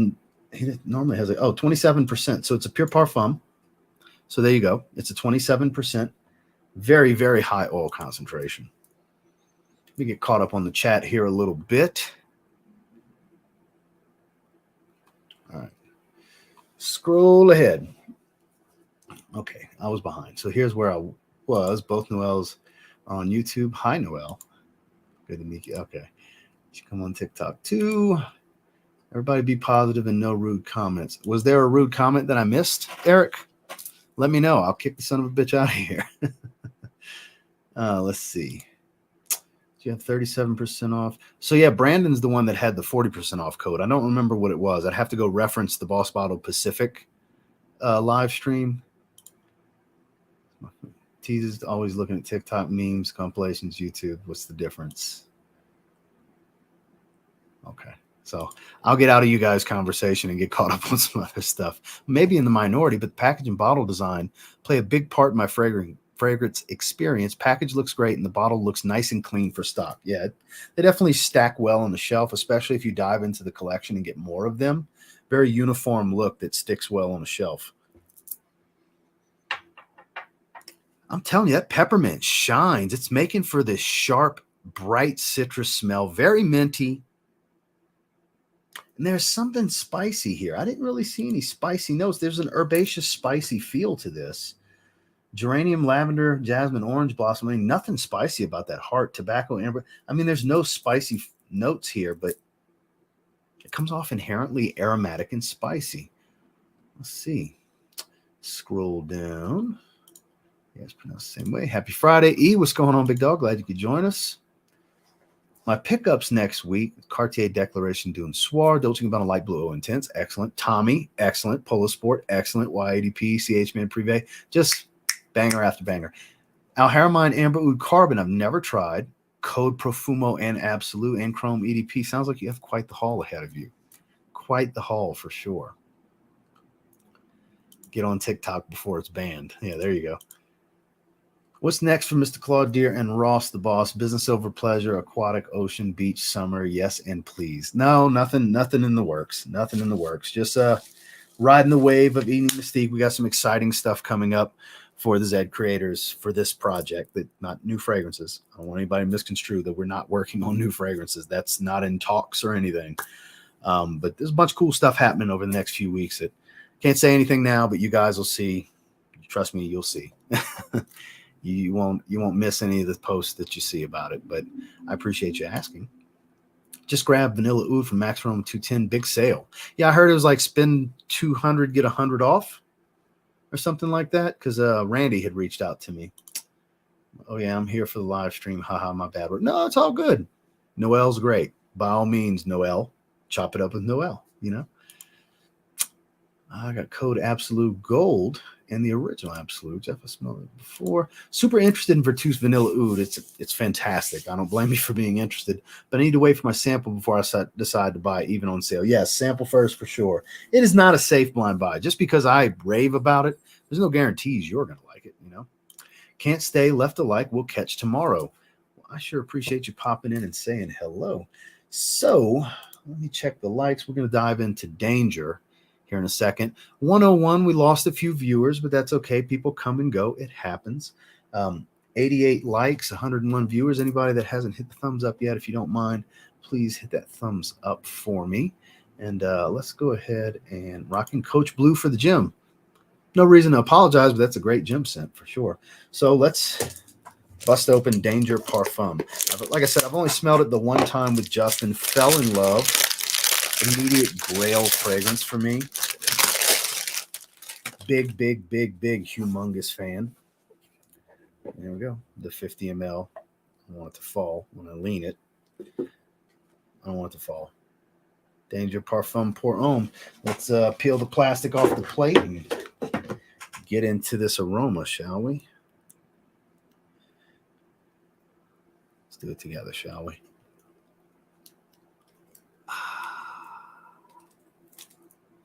A: he normally has 27%. So it's a pure parfum. So there you go. It's a 27%. Very, very high oil concentration. Let me get caught up on the chat here a little bit. All right. Scroll ahead. Okay, I was behind. So here's where I was. Both Noels are on YouTube. Hi, Noel. Good to meet you. Okay. You come on TikTok too. Everybody be positive and no rude comments. Was there a rude comment that I missed, Eric? Let me know. I'll kick the son of a bitch out of here. Let's see. You have 37% off. So yeah, Brandon's the one that had the 40% off code. I don't remember what it was. I'd have to go reference the Boss Bottle Pacific live stream. Teases always looking at TikTok memes, compilations, YouTube. What's the difference? Okay. So I'll get out of you guys' conversation and get caught up on some other stuff. Maybe in the minority, but package and bottle design play a big part in my fragrance experience. Package looks great and the bottle looks nice and clean for stock. Yeah, they definitely stack well on the shelf, especially if you dive into the collection and get more of them. Very uniform look that sticks well on the shelf. I'm telling you, that peppermint shines. It's making for this sharp, bright citrus smell, very minty. And there's something spicy here. I didn't really see any spicy notes. There's an herbaceous, spicy feel to this. Geranium, lavender, jasmine, orange blossom. I mean, nothing spicy about that heart, tobacco, amber. I mean, there's no spicy notes here, but it comes off inherently aromatic and spicy. Let's see. Scroll down. Yeah, it's pronounced the same way. Happy Friday. E, what's going on, big dog? Glad you could join us. My pickups next week: Cartier Declaration Dune Soir, Dolce & Gabbana Light Blue Eau Intense, excellent. Tommy, excellent. Polo Sport, excellent. Y80P, CH Man Privé, just banger after banger. Alharamine Amber Oud Carbon, I've never tried. Code Profumo and Absolute and Chrome EDP. Sounds like you have quite the haul ahead of you. Quite the haul for sure. Get on TikTok before it's banned. Yeah, there you go. What's next for Mr. Claude Deere and Ross the Boss? Business over pleasure, aquatic, ocean, beach, summer, yes and please. No, nothing in the works. Nothing in the works. Just riding the wave of eating Mystique. We got some exciting stuff coming up for the Zed creators for this project. That not new fragrances. I don't want anybody to misconstrue that we're not working on new fragrances. That's not in talks or anything. But there's a bunch of cool stuff happening over the next few weeks. That can't say anything now, but you guys will see. Trust me, you'll see. You won't miss any of the posts that you see about it, but I appreciate you asking. Just grab Vanilla Oud from Max Rome 210, big sale. Yeah, I heard it was like spend 200, get 100 off or something like that, because Randy had reached out to me. Oh, yeah, I'm here for the live stream. Haha, my bad word. No, it's all good. Noel's great. By all means, Noel, chop it up with Noel, you know. I got code Absolute Gold and the original Absolute. Jeff, I smelled it before. Super interested in Virtus Vanilla Oud. It's fantastic. I don't blame you for being interested, but I need to wait for my sample before I decide to buy, even on sale. Yes, sample first for sure. It is not a safe blind buy. Just because I rave about it, there's no guarantees you're going to like it, you know. Can't stay, left a like, we'll catch tomorrow. Well, I sure appreciate you popping in and saying hello. So let me check the likes. We're going to dive into Danger here in a second. 101, we lost a few viewers, but that's okay. People come and go. It happens. 88 likes, 101 viewers. Anybody that hasn't hit the thumbs up yet, if you don't mind, please hit that thumbs up for me. And let's go ahead and rocking Coach Blue for the gym. No reason to apologize, but that's a great gym scent for sure. So let's bust open Danger Parfum. Like I said, I've only smelled it the one time with Justin. Fell in love. Immediate grail fragrance for me. Big, humongous fan. There we go. The 50 ml. I don't want it to fall when I lean it. I don't want it to fall. Danger Parfum Pour Homme. Let's peel the plastic off the plate and get into this aroma, shall we? Let's do it together, shall we?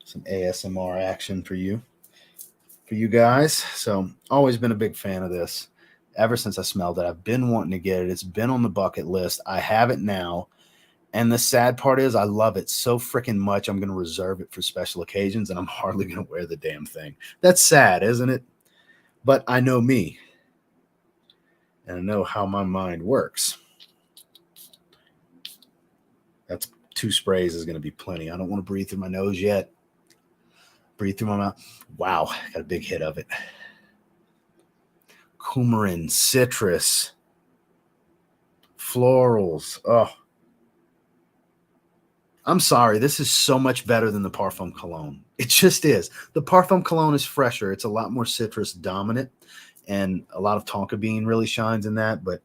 A: Some ASMR action for you guys. So always been a big fan of this ever since I smelled it. I've been wanting to get it. It's been on the bucket list. I have it now. And the sad part is I love it so freaking much. I'm going to reserve it for special occasions and I'm hardly going to wear the damn thing. That's sad, isn't it? But I know me and I know how my mind works. That's 2 sprays is going to be plenty. I don't want to breathe through my nose yet. Breathe through my mouth. Wow, got a big hit of it. Coumarin, citrus, florals. Oh, I'm sorry. This is so much better than the Parfum Cologne. It just is. The Parfum Cologne is fresher. It's a lot more citrus dominant, and a lot of tonka bean really shines in that, but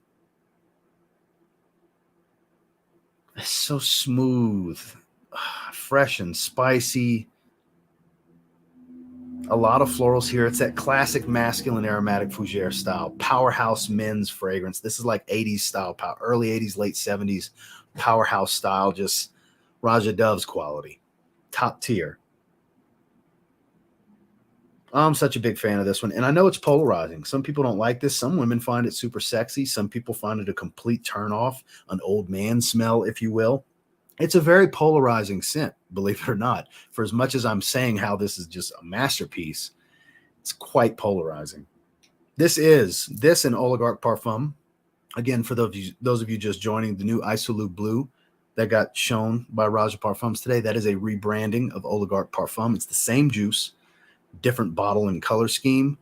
A: it's so smooth, fresh and spicy. A lot of florals here. It's that classic masculine aromatic fougere style, powerhouse men's fragrance. This is like 80s style, early 80s, late 70s powerhouse style, just Roja Dove's quality. Top tier. I'm such a big fan of this one. And I know it's polarizing. Some people don't like this. Some women find it super sexy. Some people find it a complete turnoff, an old man smell, if you will. It's a very polarizing scent, believe it or not. For as much as I'm saying how this is just a masterpiece, it's quite polarizing. This and Oligarch Parfum. Again, for those of you just joining, the new Isolute Blue that got shown by Roja Parfums today, that is a rebranding of Oligarch Parfum. It's the same juice, different bottle and color scheme,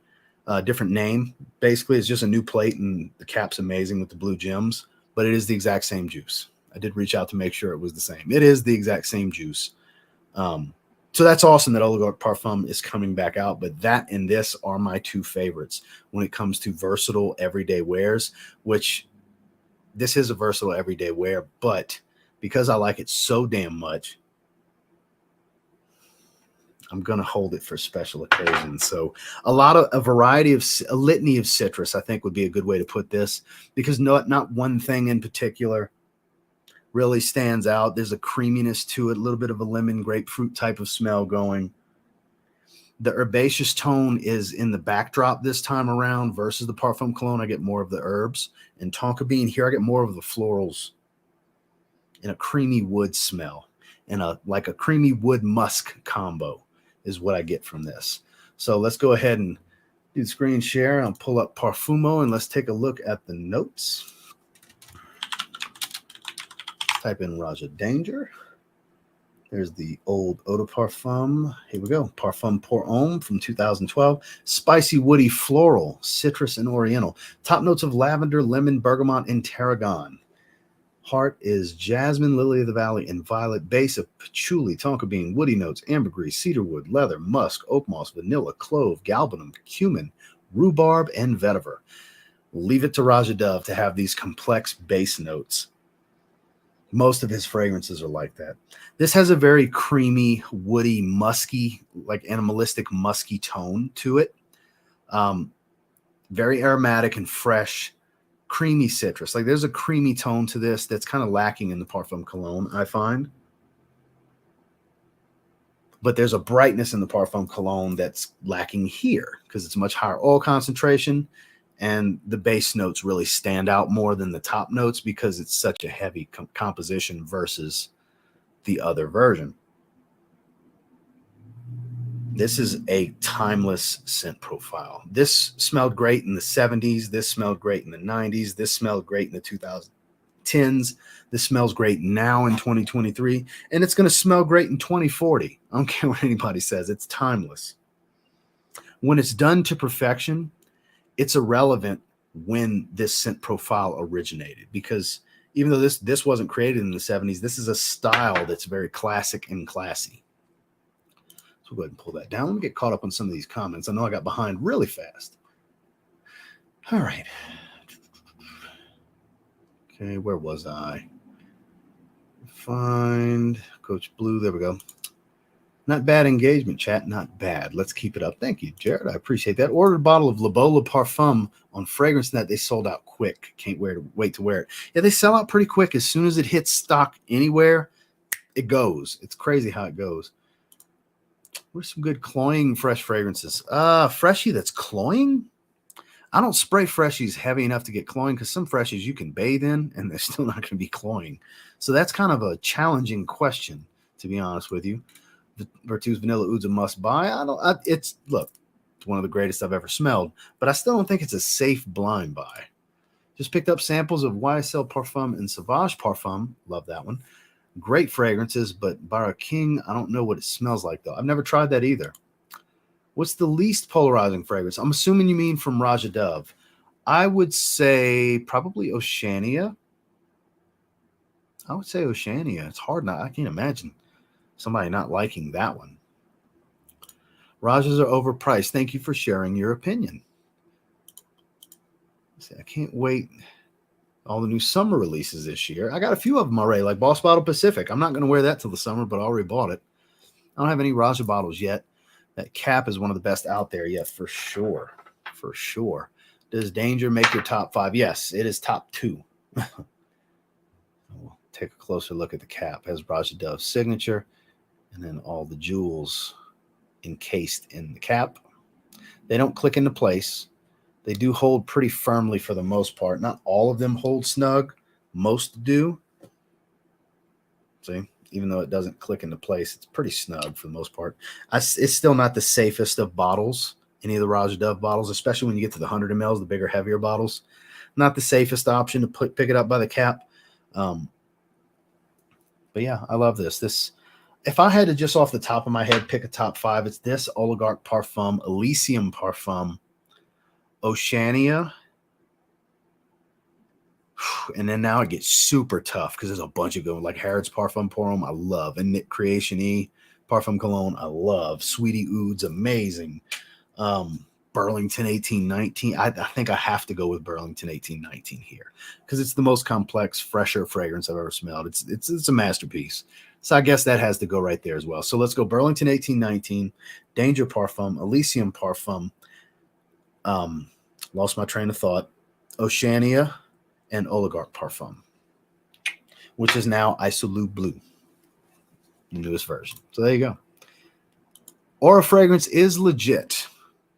A: different name. Basically, it's just a new plate, and the cap's amazing with the blue gems, but it is the exact same juice. I did reach out to make sure it was the same. It is the exact same juice. So that's awesome that Oligarch Parfum is coming back out, but that and this are my two favorites when it comes to versatile everyday wears, which this is a versatile everyday wear, but because I like it so damn much, I'm going to hold it for special occasions. So a litany of citrus, I think would be a good way to put this, because not one thing in particular really stands out. There's a creaminess to it, a little bit of a lemon grapefruit type of smell going. The herbaceous tone is in the backdrop this time around versus the Parfum Cologne. I get more of the herbs. And Tonka Bean here, I get more of the florals and a creamy wood smell, and like a creamy wood musk combo is what I get from this. So let's go ahead and do the screen share. I'll pull up Parfumo and let's take a look at the notes. Type in Roja Danger. There's the old Eau de Parfum. Here we go. Parfum pour Homme from 2012. Spicy, woody, floral, citrus, and oriental. Top notes of lavender, lemon, bergamot, and tarragon. Heart is jasmine, lily of the valley, and violet. Base of patchouli, tonka bean, woody notes, ambergris, cedarwood, leather, musk, oak moss, vanilla, clove, galbanum, cumin, rhubarb, and vetiver. Leave it to Roja Dove to have these complex base notes. Most of his fragrances are like that. This has a very creamy, woody, musky, like animalistic, musky tone to it. Very aromatic and fresh, creamy citrus. Like there's a creamy tone to this that's kind of lacking in the Parfum Cologne, I find. But there's a brightness in the Parfum Cologne that's lacking here because it's much higher oil concentration. And the base notes really stand out more than the top notes because it's such a heavy composition versus the other version. This is a timeless scent profile. This smelled great in the 70s. This smelled great in the 90s. This smelled great in the 2010s. This smells great now in 2023. And it's going to smell great in 2040. I don't care what anybody says. It's timeless. When it's done to perfection, it's irrelevant when this scent profile originated, because even though this wasn't created in the 70s, this is a style that's very classic and classy. So we'll go ahead and pull that down. Let me get caught up on some of these comments. I know I got behind really fast. All right. Okay, where was I? Find Coach Blue. There we go. Not bad engagement, chat. Not bad. Let's keep it up. Thank you, Jared. I appreciate that. Ordered a bottle of Le Beau Parfum on FragranceNet. They sold out quick. Can't wait to wear it. Yeah, they sell out pretty quick. As soon as it hits stock anywhere, it goes. It's crazy how it goes. Where's some good cloying fresh fragrances? Freshie that's cloying? I don't spray freshies heavy enough to get cloying because some freshies you can bathe in and they're still not going to be cloying. So that's kind of a challenging question, to be honest with you. Virtus Vanilla Oud's a must buy. It's one of the greatest I've ever smelled, but I still don't think it's a safe blind buy. Just picked up samples of YSL Parfum and Sauvage Parfum. Love that one. Great fragrances, but Barra King, I don't know what it smells like though. I've never tried that either. What's the least polarizing fragrance? I'm assuming you mean from Roja Dove. I would say probably Oceania. It's hard I can't imagine somebody not liking that one. Rajas are overpriced. Thank you for sharing your opinion. See, I can't wait. All the new summer releases this year. I got a few of them already, like Boss Bottle Pacific. I'm not going to wear that till the summer, but I already bought it. I don't have any Roja bottles yet. That cap is one of the best out there. Yes, for sure. For sure. Does Danger make your top 5? Yes, it is top 2. We'll take a closer look at the cap. It has Roja Dove's signature and then all the jewels encased in the cap. They don't click into place. They do hold pretty firmly for the most part. Not all of them hold snug. Most do. See, even though it doesn't click into place, it's pretty snug for the most part. It's still not the safest of bottles, any of the Roja Dove bottles, especially when you get to the 100 mLs, the bigger, heavier bottles. Not the safest option to pick it up by the cap. But yeah, I love this. If I had to just off the top of my head pick a top 5, it's this, Oligarch Parfum, Elysium Parfum, Oceania, and then now it gets super tough because there's a bunch of good, like Harrods Parfum Pour Homme, I love, and Knit Creation E Parfum Cologne, I love, Sweetie Ouds, amazing, Burlington 1819. I think I have to go with Burlington 1819 here because it's the most complex, fresher fragrance I've ever smelled. It's a masterpiece. So I guess that has to go right there as well. So let's go Burlington 1819, Danger Parfum, Elysium Parfum, lost my train of thought, Oceania, and Oligarch Parfum, which is now Isolute Blue, the newest version. So there you go. Aura Fragrance is legit.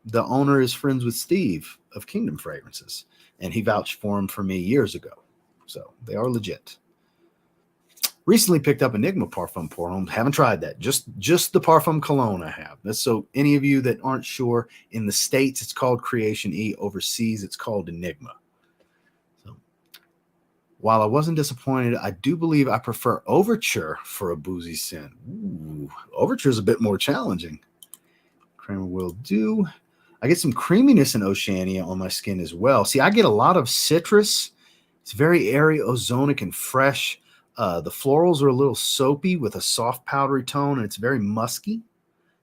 A: The owner is friends with Steve of Kingdom Fragrances, and he vouched for him for me years ago. So they are legit. Recently picked up Enigma Parfum Pour Homme. Haven't tried that. Just the Parfum Cologne I have. That's so any of you that aren't sure, in the States it's called Creation E. Overseas it's called Enigma. So while I wasn't disappointed, I do believe I prefer Overture for a boozy scent. Ooh, Overture is a bit more challenging. Kramer will do. I get some creaminess in Oceania on my skin as well. See, I get a lot of citrus. It's very airy, ozonic, and fresh. The florals are a little soapy with a soft powdery tone, and it's very musky.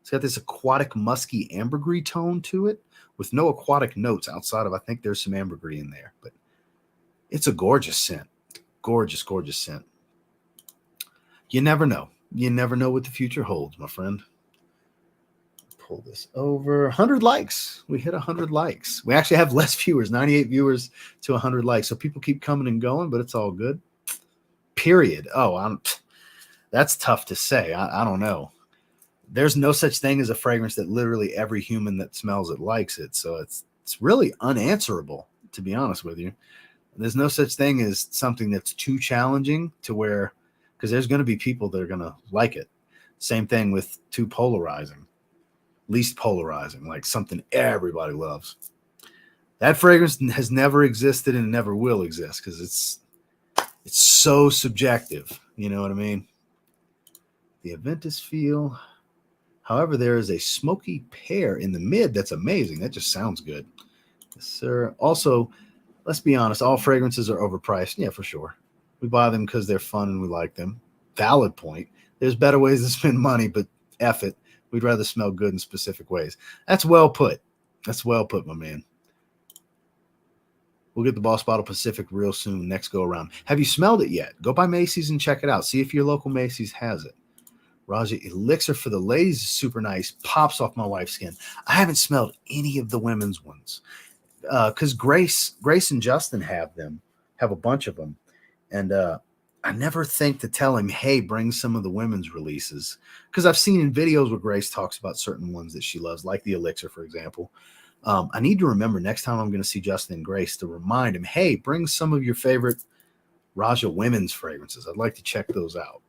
A: It's got this aquatic, musky ambergris tone to it with no aquatic notes outside of, I think there's some ambergris in there. But it's a gorgeous scent. Gorgeous, gorgeous scent. You never know. You never know what the future holds, my friend. Pull this over. 100 likes. We hit 100 likes. We actually have less viewers, 98 viewers to 100 likes. So people keep coming and going, but it's all good. Period. Oh, that's tough to say. I don't know. There's no such thing as a fragrance that literally every human that smells it likes it. So it's really unanswerable, to be honest with you. There's no such thing as something that's too challenging to where, because there's going to be people that are going to like it. Same thing with too polarizing, least polarizing, like something everybody loves. That fragrance has never existed and never will exist because it's so subjective. You know what I mean? The Aventus feel. However, there is a smoky pear in the mid that's amazing. That just sounds good. Yes, sir. Also, let's be honest, all fragrances are overpriced. Yeah, for sure. We buy them because they're fun and we like them. Valid point. There's better ways to spend money, but F it. We'd rather smell good in specific ways. That's well put. That's well put, my man. We'll get the Boss Bottle Pacific real soon, next go around. Have you smelled it yet? Go by Macy's and check it out. See if your local Macy's has it. Roja Elixir for the ladies is super nice. Pops off my wife's skin. I haven't smelled any of the women's ones because Grace and Justin have a bunch of them. And I never think to tell him, hey, bring some of the women's releases. Because I've seen in videos where Grace talks about certain ones that she loves, like the Elixir, for example. I need to remember next time I'm going to see Justin and Grace to remind him, hey, bring some of your favorite Roja women's fragrances. I'd like to check those out.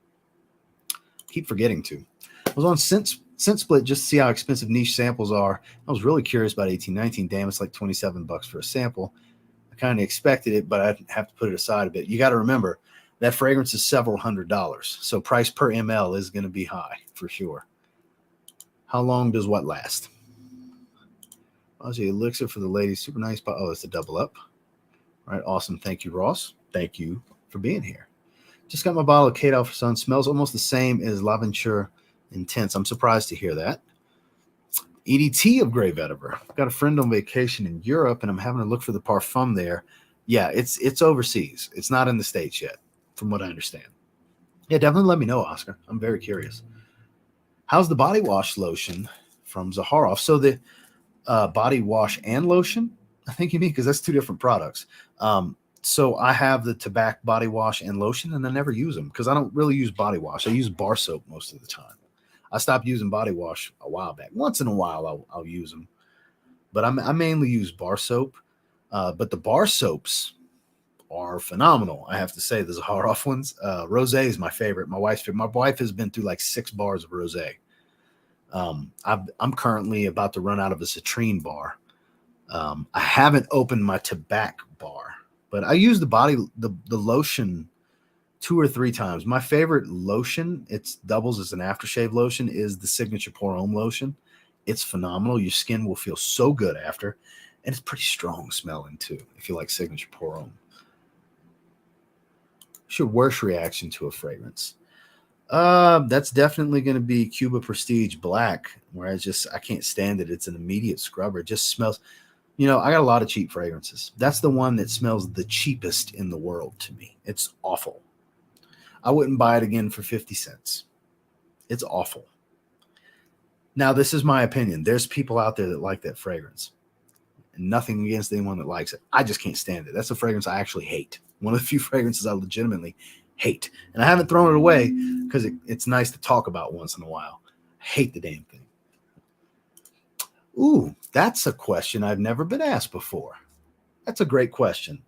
A: Keep forgetting to. I was on Scent Split just to see how expensive niche samples are. I was really curious about 1819. Damn, it's like $27 for a sample. I kind of expected it, but I'd have to put it aside a bit. You got to remember, that fragrance is several $100s. So price per ml is going to be high for sure. How long does what last? Roja Elixir for the ladies. Super nice. Oh, it's a double up. All right. Awesome. Thank you, Ross. Thank you for being here. Just got my bottle of Kate Alpha Sun. Smells almost the same as L'Aventure Intense. I'm surprised to hear that. EDT of Grey Vetiver. I've got a friend on vacation in Europe, and I'm having to look for the Parfum there. Yeah, it's overseas. It's not in the States yet, from what I understand. Yeah, definitely let me know, Oscar. I'm very curious. How's the body wash lotion from Zaharoff? So the body wash and lotion, I think you mean, because that's two different products. So I have the Tobacco body wash and lotion, and I never use them because I don't really use body wash. I use bar soap most of the time. I stopped using body wash a while back. Once in a while, I'll use them. but I mainly use bar soap. But the bar soaps are phenomenal. I have to say, the Zaharoff ones. Rosé is my favorite. My wife has been through like 6 bars of rosé. I'm currently about to run out of a citrine bar. I haven't opened my tobacco bar, but I use the lotion 2 or 3 times. My favorite lotion, it doubles as an aftershave lotion, is the signature Homme lotion. It's phenomenal. Your skin will feel so good after, and it's pretty strong smelling too. If you like signature Homme. What's your worst reaction to a fragrance? That's definitely going to be Cuba Prestige Black, where I can't stand it. It's an immediate scrubber. It just smells. I got a lot of cheap fragrances. That's the one that smells the cheapest in the world to me. It's awful. I wouldn't buy it again for 50 cents. It's awful. Now, this is my opinion. There's people out there that like that fragrance. And nothing against anyone that likes it. I just can't stand it. That's a fragrance I actually hate. One of the few fragrances I legitimately hate. And I haven't thrown it away because it's nice to talk about once in a while. I hate the damn thing. Ooh, that's a question I've never been asked before. That's a great question.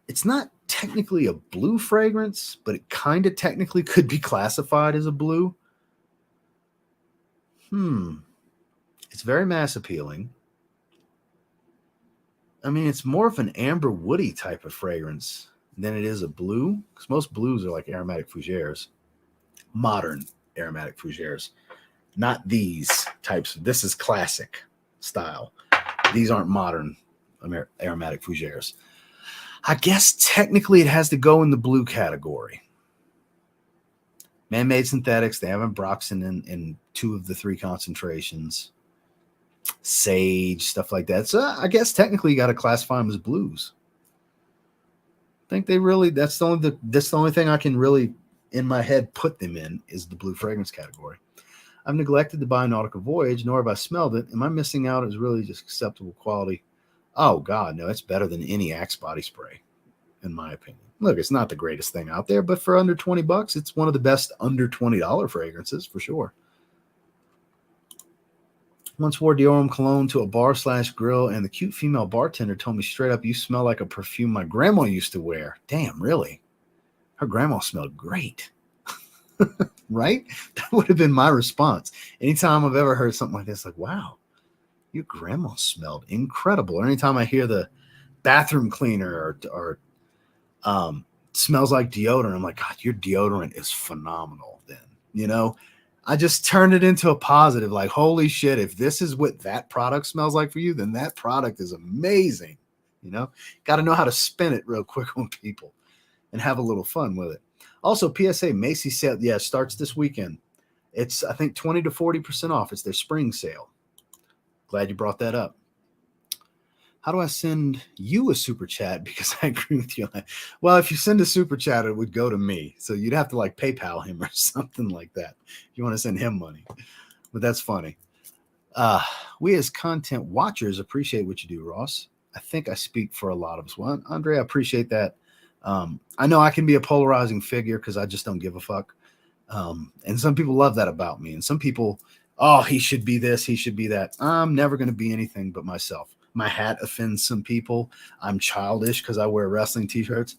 A: It's not technically a blue fragrance, but it kind of technically could be classified as a blue. It's very mass appealing. I mean, it's more of an amber woody type of fragrance than it is a blue, because most blues are like aromatic fougères, modern aromatic fougères, not these types. This is classic style. These aren't modern aromatic fougères. I guess technically it has to go in the blue category. Man-made synthetics, they have ambroxan in 2 of the 3 concentrations. Sage, stuff like that. So I guess technically you got to classify them as blues. I think that's the only thing I can really in my head put them in is the blue fragrance category. I've neglected to buy Nautica Voyage, nor have I smelled it. Am I missing out? It's really just acceptable quality. Oh God, no, it's better than any Axe body spray, in my opinion. Look, it's not the greatest thing out there, but for under $20, it's one of the best under $20 fragrances for sure. Once wore Dior cologne to a bar/grill, and the cute female bartender told me straight up, "You smell like a perfume my grandma used to wear." Damn, really? Her grandma smelled great. Right? That would have been my response. Anytime I've ever heard something like this, like, wow, your grandma smelled incredible. Or anytime I hear the bathroom cleaner or smells like deodorant, I'm like, God, your deodorant is phenomenal then, I just turned it into a positive, like, holy shit, if this is what that product smells like for you, then that product is amazing. Got to know how to spin it real quick on people and have a little fun with it. Also, PSA, Macy's sale, starts this weekend. It's, I think, 20 to 40% off. It's their spring sale. Glad you brought that up. How do I send you a super chat? Because I agree with you. Well, if you send a super chat, it would go to me. So you'd have to like PayPal him or something like that if you want to send him money. But that's funny. We as content watchers appreciate what you do, Ross. I think I speak for a lot of us. Well, Andre, I appreciate that. I know I can be a polarizing figure because I just don't give a fuck. And some people love that about me. And some people, oh, he should be this, he should be that. I'm never going to be anything but myself. My hat offends some people. I'm childish because I wear wrestling t-shirts.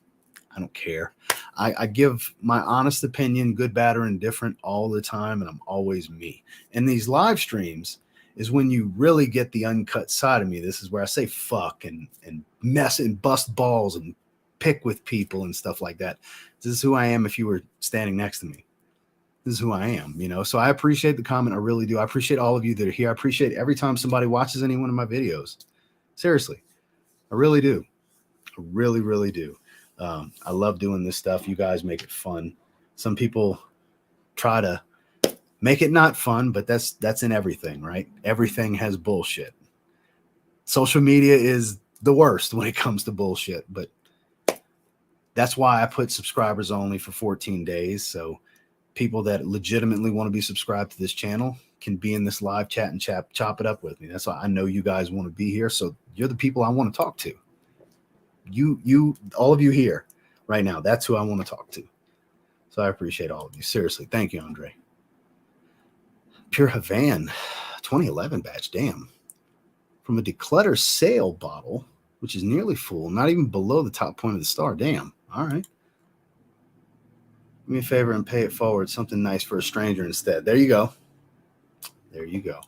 A: I don't care. I give my honest opinion, good, bad, or indifferent all the time, and I'm always me. And these live streams is when you really get the uncut side of me. This is where I say fuck and mess and bust balls and pick with people and stuff like that. This is who I am if you were standing next to me. This is who I am, So I appreciate the comment. I really do. I appreciate all of you that are here. I appreciate every time somebody watches any one of my videos. Seriously, I really do. I really, really do. I love doing this stuff. You guys make it fun. Some people try to make it not fun, but that's in everything, right? Everything has bullshit. Social media is the worst when it comes to bullshit, but that's why I put subscribers only for 14 days. So people that legitimately want to be subscribed to this channel can be in this live chat and chop it up with me. That's why I know you guys want to be here. So you're the people I want to talk to. You, all of you here right now, that's who I want to talk to. So I appreciate all of you. Seriously. Thank you, Andre. Pure Havan, 2011 batch, damn. From a declutter sale bottle, which is nearly full, not even below the top point of the star. Damn. All right. Do me a favor and pay it forward. Something nice for a stranger instead. There you go. There you go.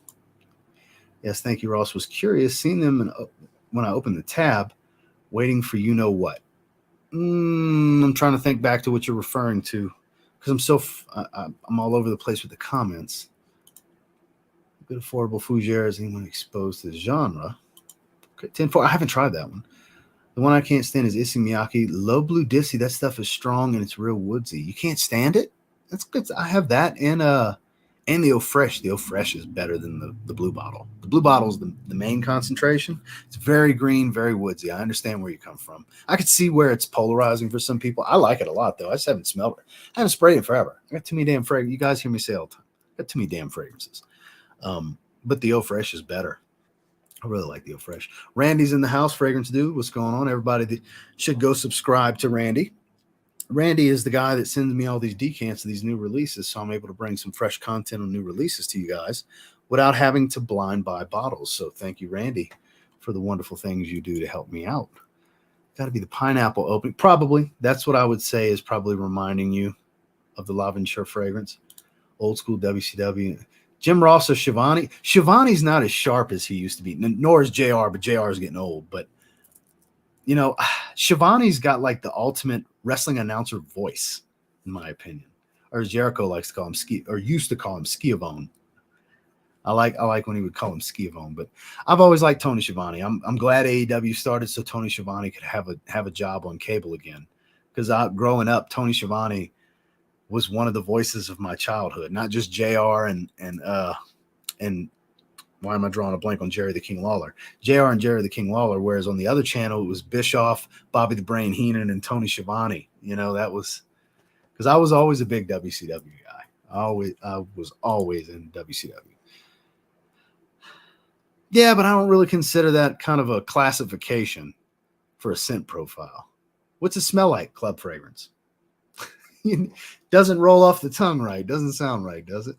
A: Yes, thank you, Ross. Was curious, seeing them when I opened the tab, waiting for you know what. I'm trying to think back to what you're referring to, because I'm all over the place with the comments. Good affordable fougere is anyone exposed to the genre. Okay, 10-4. I haven't tried that one. The one I can't stand is Issey Miyake. Low Blue Dissy. That stuff is strong and it's real woodsy. You can't stand it? That's good. I have that and the Eau Fraiche. The Eau Fraiche is better than the blue bottle. The blue bottle is the main concentration. It's very green, very woodsy. I understand where you come from. I could see where it's polarizing for some people. I like it a lot, though. I just haven't smelled it. I haven't sprayed it forever. I got too many damn fragrances. You guys hear me say all the time. I got too many damn fragrances. But the Eau Fraiche is better. I really like the Eau Fraiche. Randy's in the house. Fragrance Dude. What's going on? Everybody should go subscribe to Randy. Randy is the guy that sends me all these decants of these new releases, so I'm able to bring some fresh content on new releases to you guys without having to blind buy bottles. So thank you, Randy, for the wonderful things you do to help me out. Got to be the pineapple opening. Probably. That's what I would say is probably reminding you of the L'Aventure fragrance. Old school WCW. Jim Ross or Shivani. Shivani's not as sharp as he used to be, nor is JR, but JR is getting old. But, you know, Shivani's got like the ultimate wrestling announcer voice, in my opinion. Or as Jericho likes to call him, used to call him Schiavone. I like when he would call him Schiavone, but I've always liked Tony Schiavone. I'm glad AEW started so Tony Schiavone could have a job on cable again. Because growing up, Tony Schiavone was one of the voices of my childhood, not just JR and why am I drawing a blank on Jerry the King Lawler? JR and Jerry the King Lawler, whereas on the other channel, it was Bischoff, Bobby the Brain Heenan, and Tony Schiavone. You know, that was because I was always a big WCW guy. I was always in WCW. Yeah, but I don't really consider that kind of a classification for a scent profile. What's it smell like, club fragrance? Doesn't roll off the tongue right. Doesn't sound right, does it?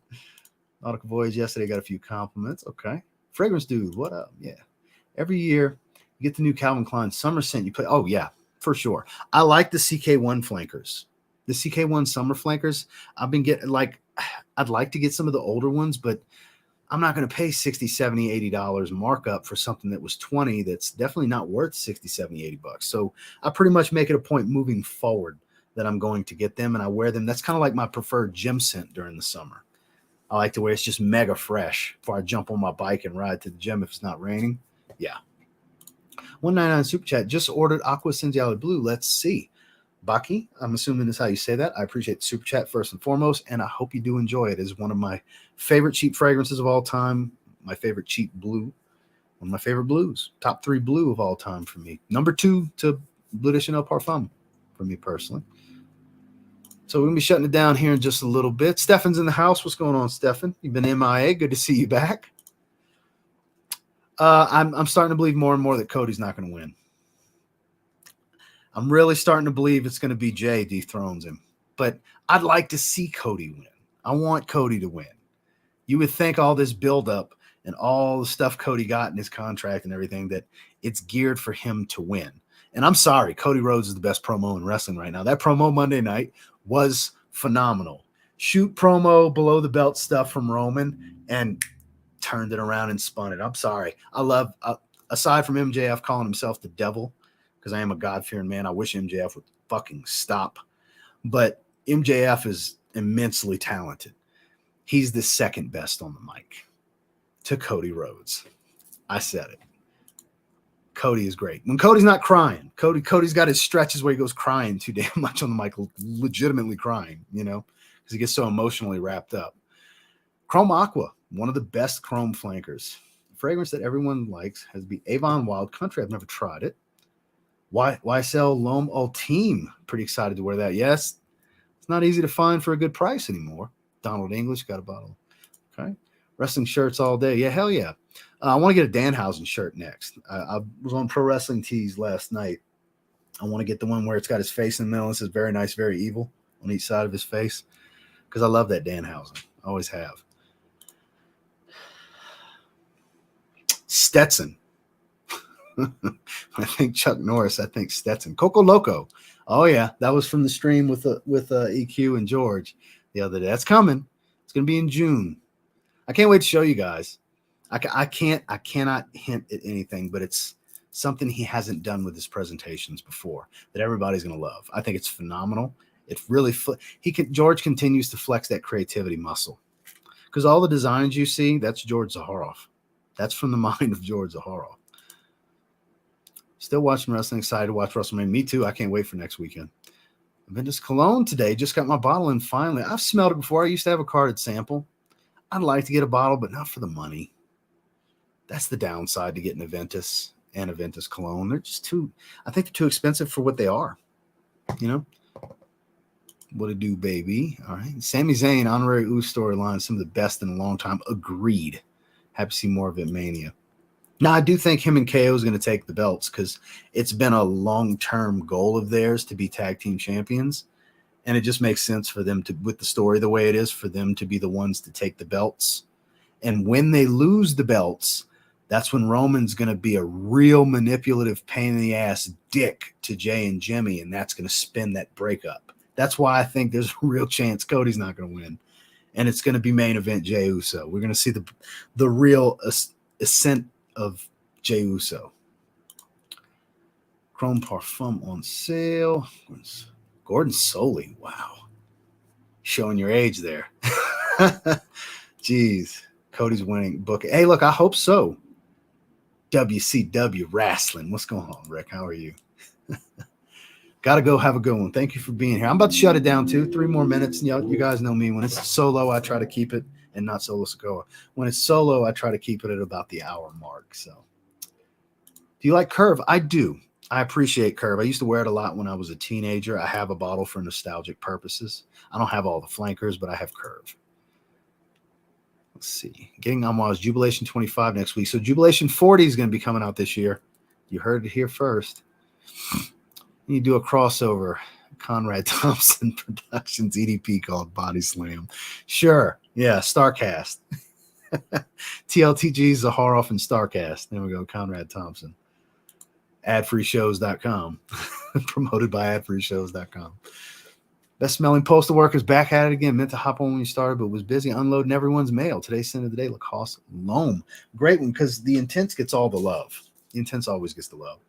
A: Nautical Voyage yesterday got a few compliments. Okay. Fragrance Dude, what up? Yeah. Every year you get the new Calvin Klein summer scent. You play. Oh, yeah, for sure. I like the CK1 flankers. The CK1 summer flankers. I've been getting I'd like to get some of the older ones, but I'm not going to pay $60, $70, $80 markup for something that was $20 that's definitely not worth $60, $70, $80. So I pretty much make it a point moving forward that I'm going to get them and I wear them. That's kind of like my preferred gym scent during the summer. I like to wear it's just mega fresh before I jump on my bike and ride to the gym if it's not raining. Yeah. 199 Super Chat. Just ordered Aqua Cinziale Blue. Let's see. Baki, I'm assuming that's how you say that. I appreciate the Super Chat first and foremost, and I hope you do enjoy it. It is one of my favorite cheap fragrances of all time. My favorite cheap blue. One of my favorite blues. Top 3 blue of all time for me. Number 2 to Bleu de Chanel Parfum for me personally. So we're going to be shutting it down here in just a little bit. Stefan's in the house. What's going on, Stefan? You've been MIA. Good to see you back. I'm starting to believe more and more that Cody's not going to win. I'm really starting to believe it's going to be Jay dethrones him. But I'd like to see Cody win. I want Cody to win. You would think all this buildup and all the stuff Cody got in his contract and everything, that it's geared for him to win. And I'm sorry, Cody Rhodes is the best promo in wrestling right now. That promo Monday night was phenomenal. Shoot promo, below the belt stuff from Roman, and turned it around and spun it. I'm sorry. I love, aside from MJF calling himself the devil, because I am a God-fearing man, I wish MJF would fucking stop. But MJF is immensely talented. He's the second best on the mic to Cody Rhodes. I said it. Cody is great. When Cody's not crying, Cody's got his stretches where he goes crying too damn much on the mic, legitimately crying, you know, because he gets so emotionally wrapped up. Chrome Aqua, one of the best chrome flankers. The fragrance that everyone likes has to be Avon Wild Country. I've never tried it. YSL L'Homme Ultime. Pretty excited to wear that. Yes, it's not easy to find for a good price anymore. Donald English got a bottle. Okay. Wrestling shirts all day. Yeah, hell yeah. I want to get a Danhausen shirt next. I was on Pro Wrestling Tees last night. I want to get the one where it's got his face in the middle. It says very nice, very evil on each side of his face, because I love that Danhausen. I always have. Stetson. I think Chuck Norris. I think Stetson. Coco Loco. Oh yeah, that was from the stream with EQ and George the other day. That's coming. It's gonna be in June. I can't wait to show you guys. I cannot hint at anything, but it's something he hasn't done with his presentations before that everybody's gonna love. I think it's phenomenal. It really George continues to flex that creativity muscle, because all the designs you see, that's George Zaharoff. That's from the mind of George Zaharoff. Still watching wrestling, excited to watch WrestleMania. Me too. I can't wait for next weekend. Vintage Cologne today. Just got my bottle in finally. I've smelled it before. I used to have a carded sample. I'd like to get a bottle, but not for the money. That's the downside to getting a Ventus and a Ventus Cologne. They're just I think they're too expensive for what they are. You know? What it do, baby? All right. Sami Zayn, Honorary Ooh storyline, some of the best in a long time. Agreed. Happy to see more of it, Mania. Now, I do think him and KO is going to take the belts, because it's been a long-term goal of theirs to be tag team champions. And it just makes sense for them to, with the story the way it is, for them to be the ones to take the belts. And when they lose the belts, that's when Roman's going to be a real manipulative pain in the ass dick to Jay and Jimmy, and that's going to spin that breakup. That's why I think there's a real chance Cody's not going to win. And it's going to be main event Jey Uso. We're going to see the real ascent of Jey Uso. Chrome Parfum on sale. Gordon Soley. Wow. Showing your age there. Jeez. Cody's winning book. Hey, look, I hope so. WCW Wrestling. What's going on, Rick? How are you? Gotta go. Have a good one. Thank you for being here. I'm about to shut it down too. 3 more minutes. You guys know me. When it's solo, I try to keep it, and not solo Sokoa. When it's solo, I try to keep it at about the hour mark. So, do you like Curve? I do. I appreciate Curve. I used to wear it a lot when I was a teenager. I have a bottle for nostalgic purposes. I don't have all the flankers, but I have Curve. Let's see. Getting Homage Jubilation 25 next week. So Jubilation 40 is going to be coming out this year. You heard it here first. You do a crossover, Conrad Thompson Productions EDP called Body Slam. Sure. Yeah, Starcast. TLTG, Zaharoff, and Starcast. There we go, Conrad Thompson. Adfreeshows.com. Promoted by adfreeshows.com. Best smelling postal workers back at it again. Meant to hop on when you started, but was busy unloading everyone's mail. Today's scent of the day, Lacoste L'Homme. Great one, because the Intense gets all the love. The Intense always gets the love.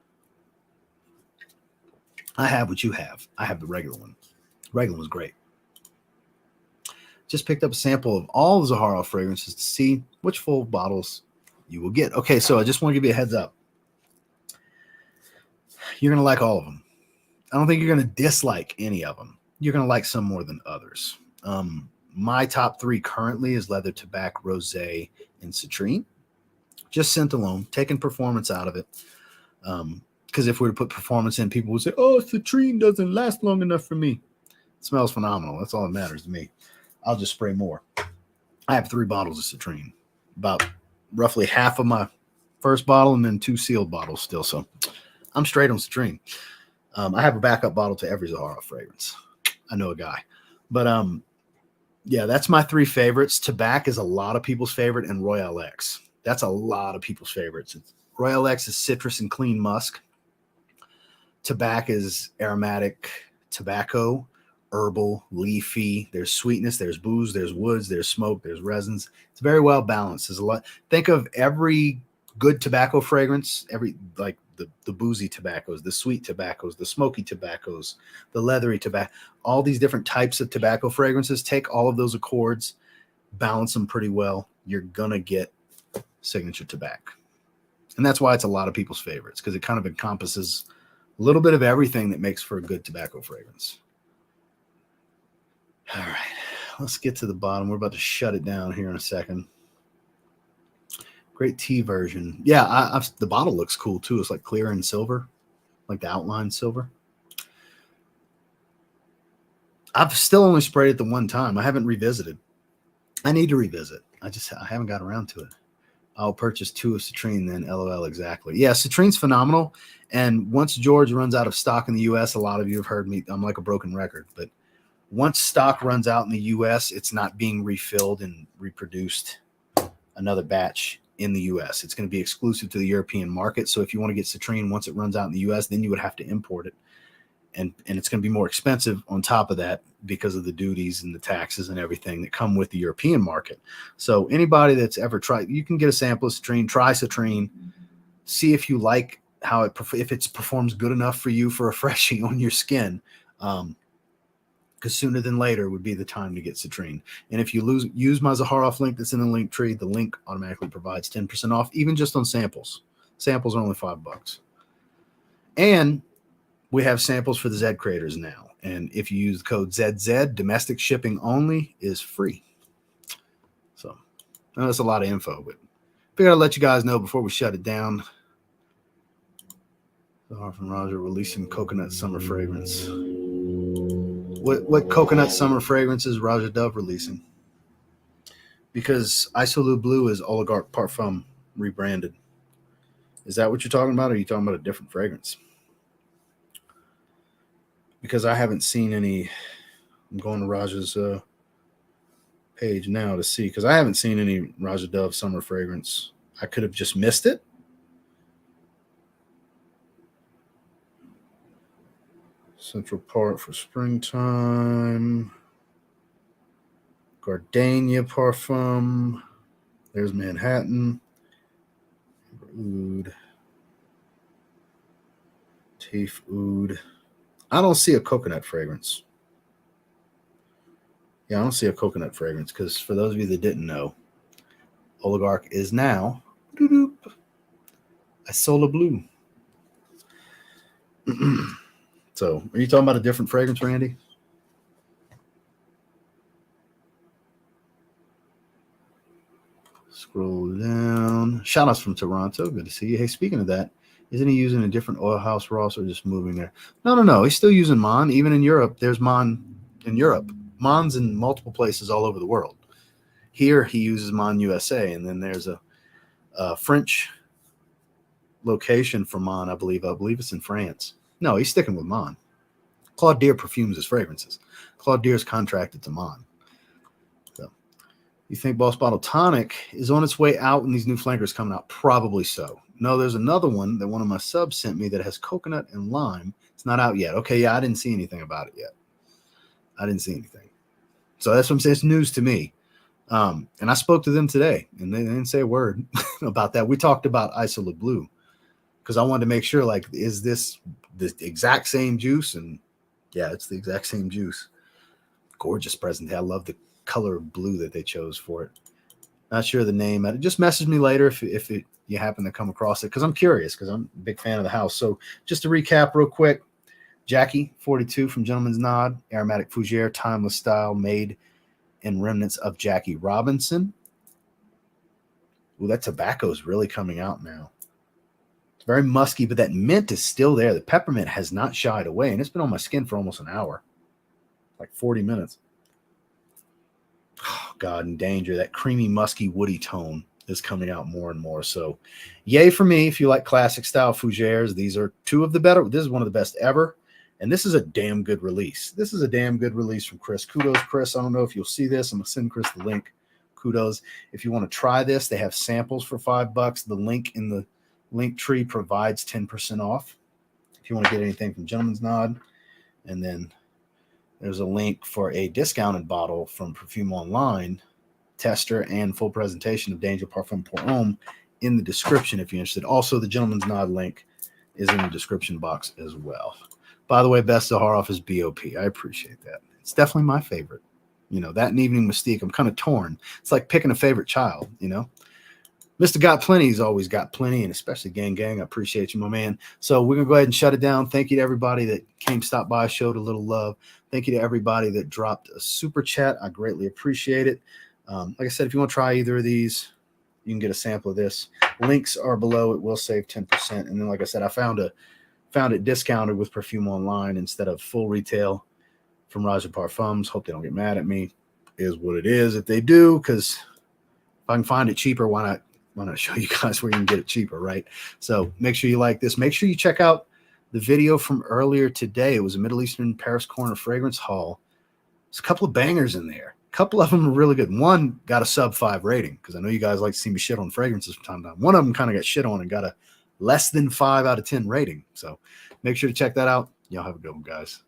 A: I have what you have. I have the regular one. Regular one's great. Just picked up a sample of all the Zaharoff fragrances to see which full bottles you will get. Okay, so I just want to give you a heads up. You're going to like all of them. I don't think you're going to dislike any of them. You're going to like some more than others. My top 3 currently is Leather Tobacco, Rosé, and Citrine. Just scent alone, taking performance out of it. Because if we were to put performance in, people would say, oh, Citrine doesn't last long enough for me. It smells phenomenal. That's all that matters to me. I'll just spray more. I have 3 bottles of Citrine. About roughly half of my first bottle and then 2 sealed bottles still. So I'm straight on Citrine. I have a backup bottle to every Zaharoff fragrance. I know a guy. But yeah, that's my 3 favorites. Tobacco is a lot of people's favorite, and Royal X. That's a lot of people's favorites. Royal X is citrus and clean musk. Tobacco is aromatic tobacco, herbal, leafy. There's sweetness, there's booze, there's woods, there's smoke, there's resins. It's very well balanced. There's a lot. Think of every good tobacco fragrance, like the boozy tobaccos, the sweet tobaccos, the smoky tobaccos, the leathery tobacco, all these different types of tobacco fragrances. Take all of those accords, balance them pretty well. You're gonna get signature tobacco. And that's why it's a lot of people's favorites, because it kind of encompasses a little bit of everything that makes for a good tobacco fragrance. All right, let's get to the bottom. We're about to shut it down here in a second. Great tea version. Yeah, the bottle looks cool too. It's like clear and silver, like the outline silver. I've still only sprayed it the one time. I haven't revisited. I need to revisit. I haven't got around to it. I'll purchase 2 of Citrine then. LOL, exactly. Yeah, Citrine's phenomenal. And once George runs out of stock in the U.S., a lot of you have heard me. I'm like a broken record. But once stock runs out in the U.S., it's not being refilled and reproduced another batch in the US. It's going to be exclusive to the European market. So if you want to get citrine once it runs out in the US, then you would have to import it. And it's going to be more expensive on top of that because of the duties and the taxes and everything that come with the European market. So anybody that's ever tried, you can get a sample of citrine, try citrine, see if you like how if it performs good enough for you for refreshing on your skin. Because sooner than later would be the time to get citrine. And if you use my Zaharoff link that's in the link tree, the link automatically provides 10% off, even just on samples. Samples are only $5. And we have samples for the Z creators now. And if you use the code ZZ, domestic shipping only is free. So I know that's a lot of info, but figured I'd let you guys know before we shut it down. Zaharoff and Roja releasing coconut summer fragrance. What coconut summer fragrance is Roja Dove releasing? Because Isolue Blue is Oligarch Parfum rebranded. Is that what you're talking about, or are you talking about a different fragrance? Because I haven't seen any. I'm going to Roja's page now to see, because I haven't seen any Roja Dove summer fragrance. I could have just missed it. Central Park for springtime. Gardenia Parfum. There's Manhattan. Oud. Teef Oud. I don't see a coconut fragrance. Yeah, I don't see a coconut fragrance, because for those of you that didn't know, Oligarch is now Isolue Blue. So, are you talking about a different fragrance, Randy? Scroll down. Shout outs from Toronto. Good to see you. Hey, speaking of that, isn't he using a different oil house, Ross, or just moving there? No. He's still using Mon. Even in Europe, there's Mon in Europe. Mon's in multiple places all over the world. Here, he uses Mon USA, and then there's a French location for Mon, I believe. I believe it's in France. No, he's sticking with Mon. Claude Deer perfumes his fragrances. Claude Deer is contracted to Mon. So, you think Boss Bottle Tonic is on its way out and these new flankers coming out? Probably so. No, there's another one that one of my subs sent me that has coconut and lime. It's not out yet. Okay, yeah, I didn't see anything about it yet. I didn't see anything. So that's what I'm saying. It's news to me. And I spoke to them today, and they didn't say a word about that. We talked about Isolue Blue because I wanted to make sure, like, is this the exact same juice? And yeah, it's the exact same juice. Gorgeous present. I love the color of blue that they chose for it. Not sure the name. Just message me later if you happen to come across it, because I'm curious, because I'm a big fan of the house. So just to recap real quick, Jackie 42 from Gentleman's Nod, Aromatic Fougere, Timeless Style, made in remnants of Jackie Robinson. Ooh, that tobacco is really coming out now. It's very musky, but that mint is still there. The peppermint has not shied away, and it's been on my skin for almost an hour, like 40 minutes. Oh, God, in danger. That creamy, musky, woody tone is coming out more and more. So yay for me if you like classic style Fougeres. These are two of the better. This is one of the best ever. And this is a damn good release. This is a damn good release from Chris. Kudos, Chris. I don't know if you'll see this. I'm going to send Chris the link. Kudos. If you want to try this, they have samples for $5. The link in the link tree provides 10% off if you want to get anything from Gentleman's Nod. And then there's a link for a discounted bottle from Perfume Online, tester, and full presentation of Danger Parfum pour Homme in the description if you're interested. Also, the Gentleman's Nod link is in the description box as well. By the way, best Zaharoff is BOP. I appreciate that. It's definitely my favorite. You know, that and Evening Mystique, I'm kind of torn. It's like picking a favorite child, you know. Mr. Got Plenty's always got plenty, and especially Gang. I appreciate you, my man. So we're going to go ahead and shut it down. Thank you to everybody that stop by, showed a little love. Thank you to everybody that dropped a super chat. I greatly appreciate it. Like I said, if you want to try either of these, you can get a sample of this. Links are below. It will save 10%. And then, like I said, I found it discounted with Perfume Online instead of full retail from Roja Parfums. Hope they don't get mad at me. Is what it is. If they do, because if I can find it cheaper, why not show you guys where you can get it cheaper, right? So make sure you like this. Make sure you check out the video from earlier today. It was a Middle Eastern Paris Corner fragrance haul. There's a couple of bangers in there. couple of them are really good. One got a sub 5 rating because I know you guys like to see me shit on fragrances from time to time. One of them kind of got shit on and got a less than 5 out of 10 rating. So make sure to check that out. Y'all have a good one, guys.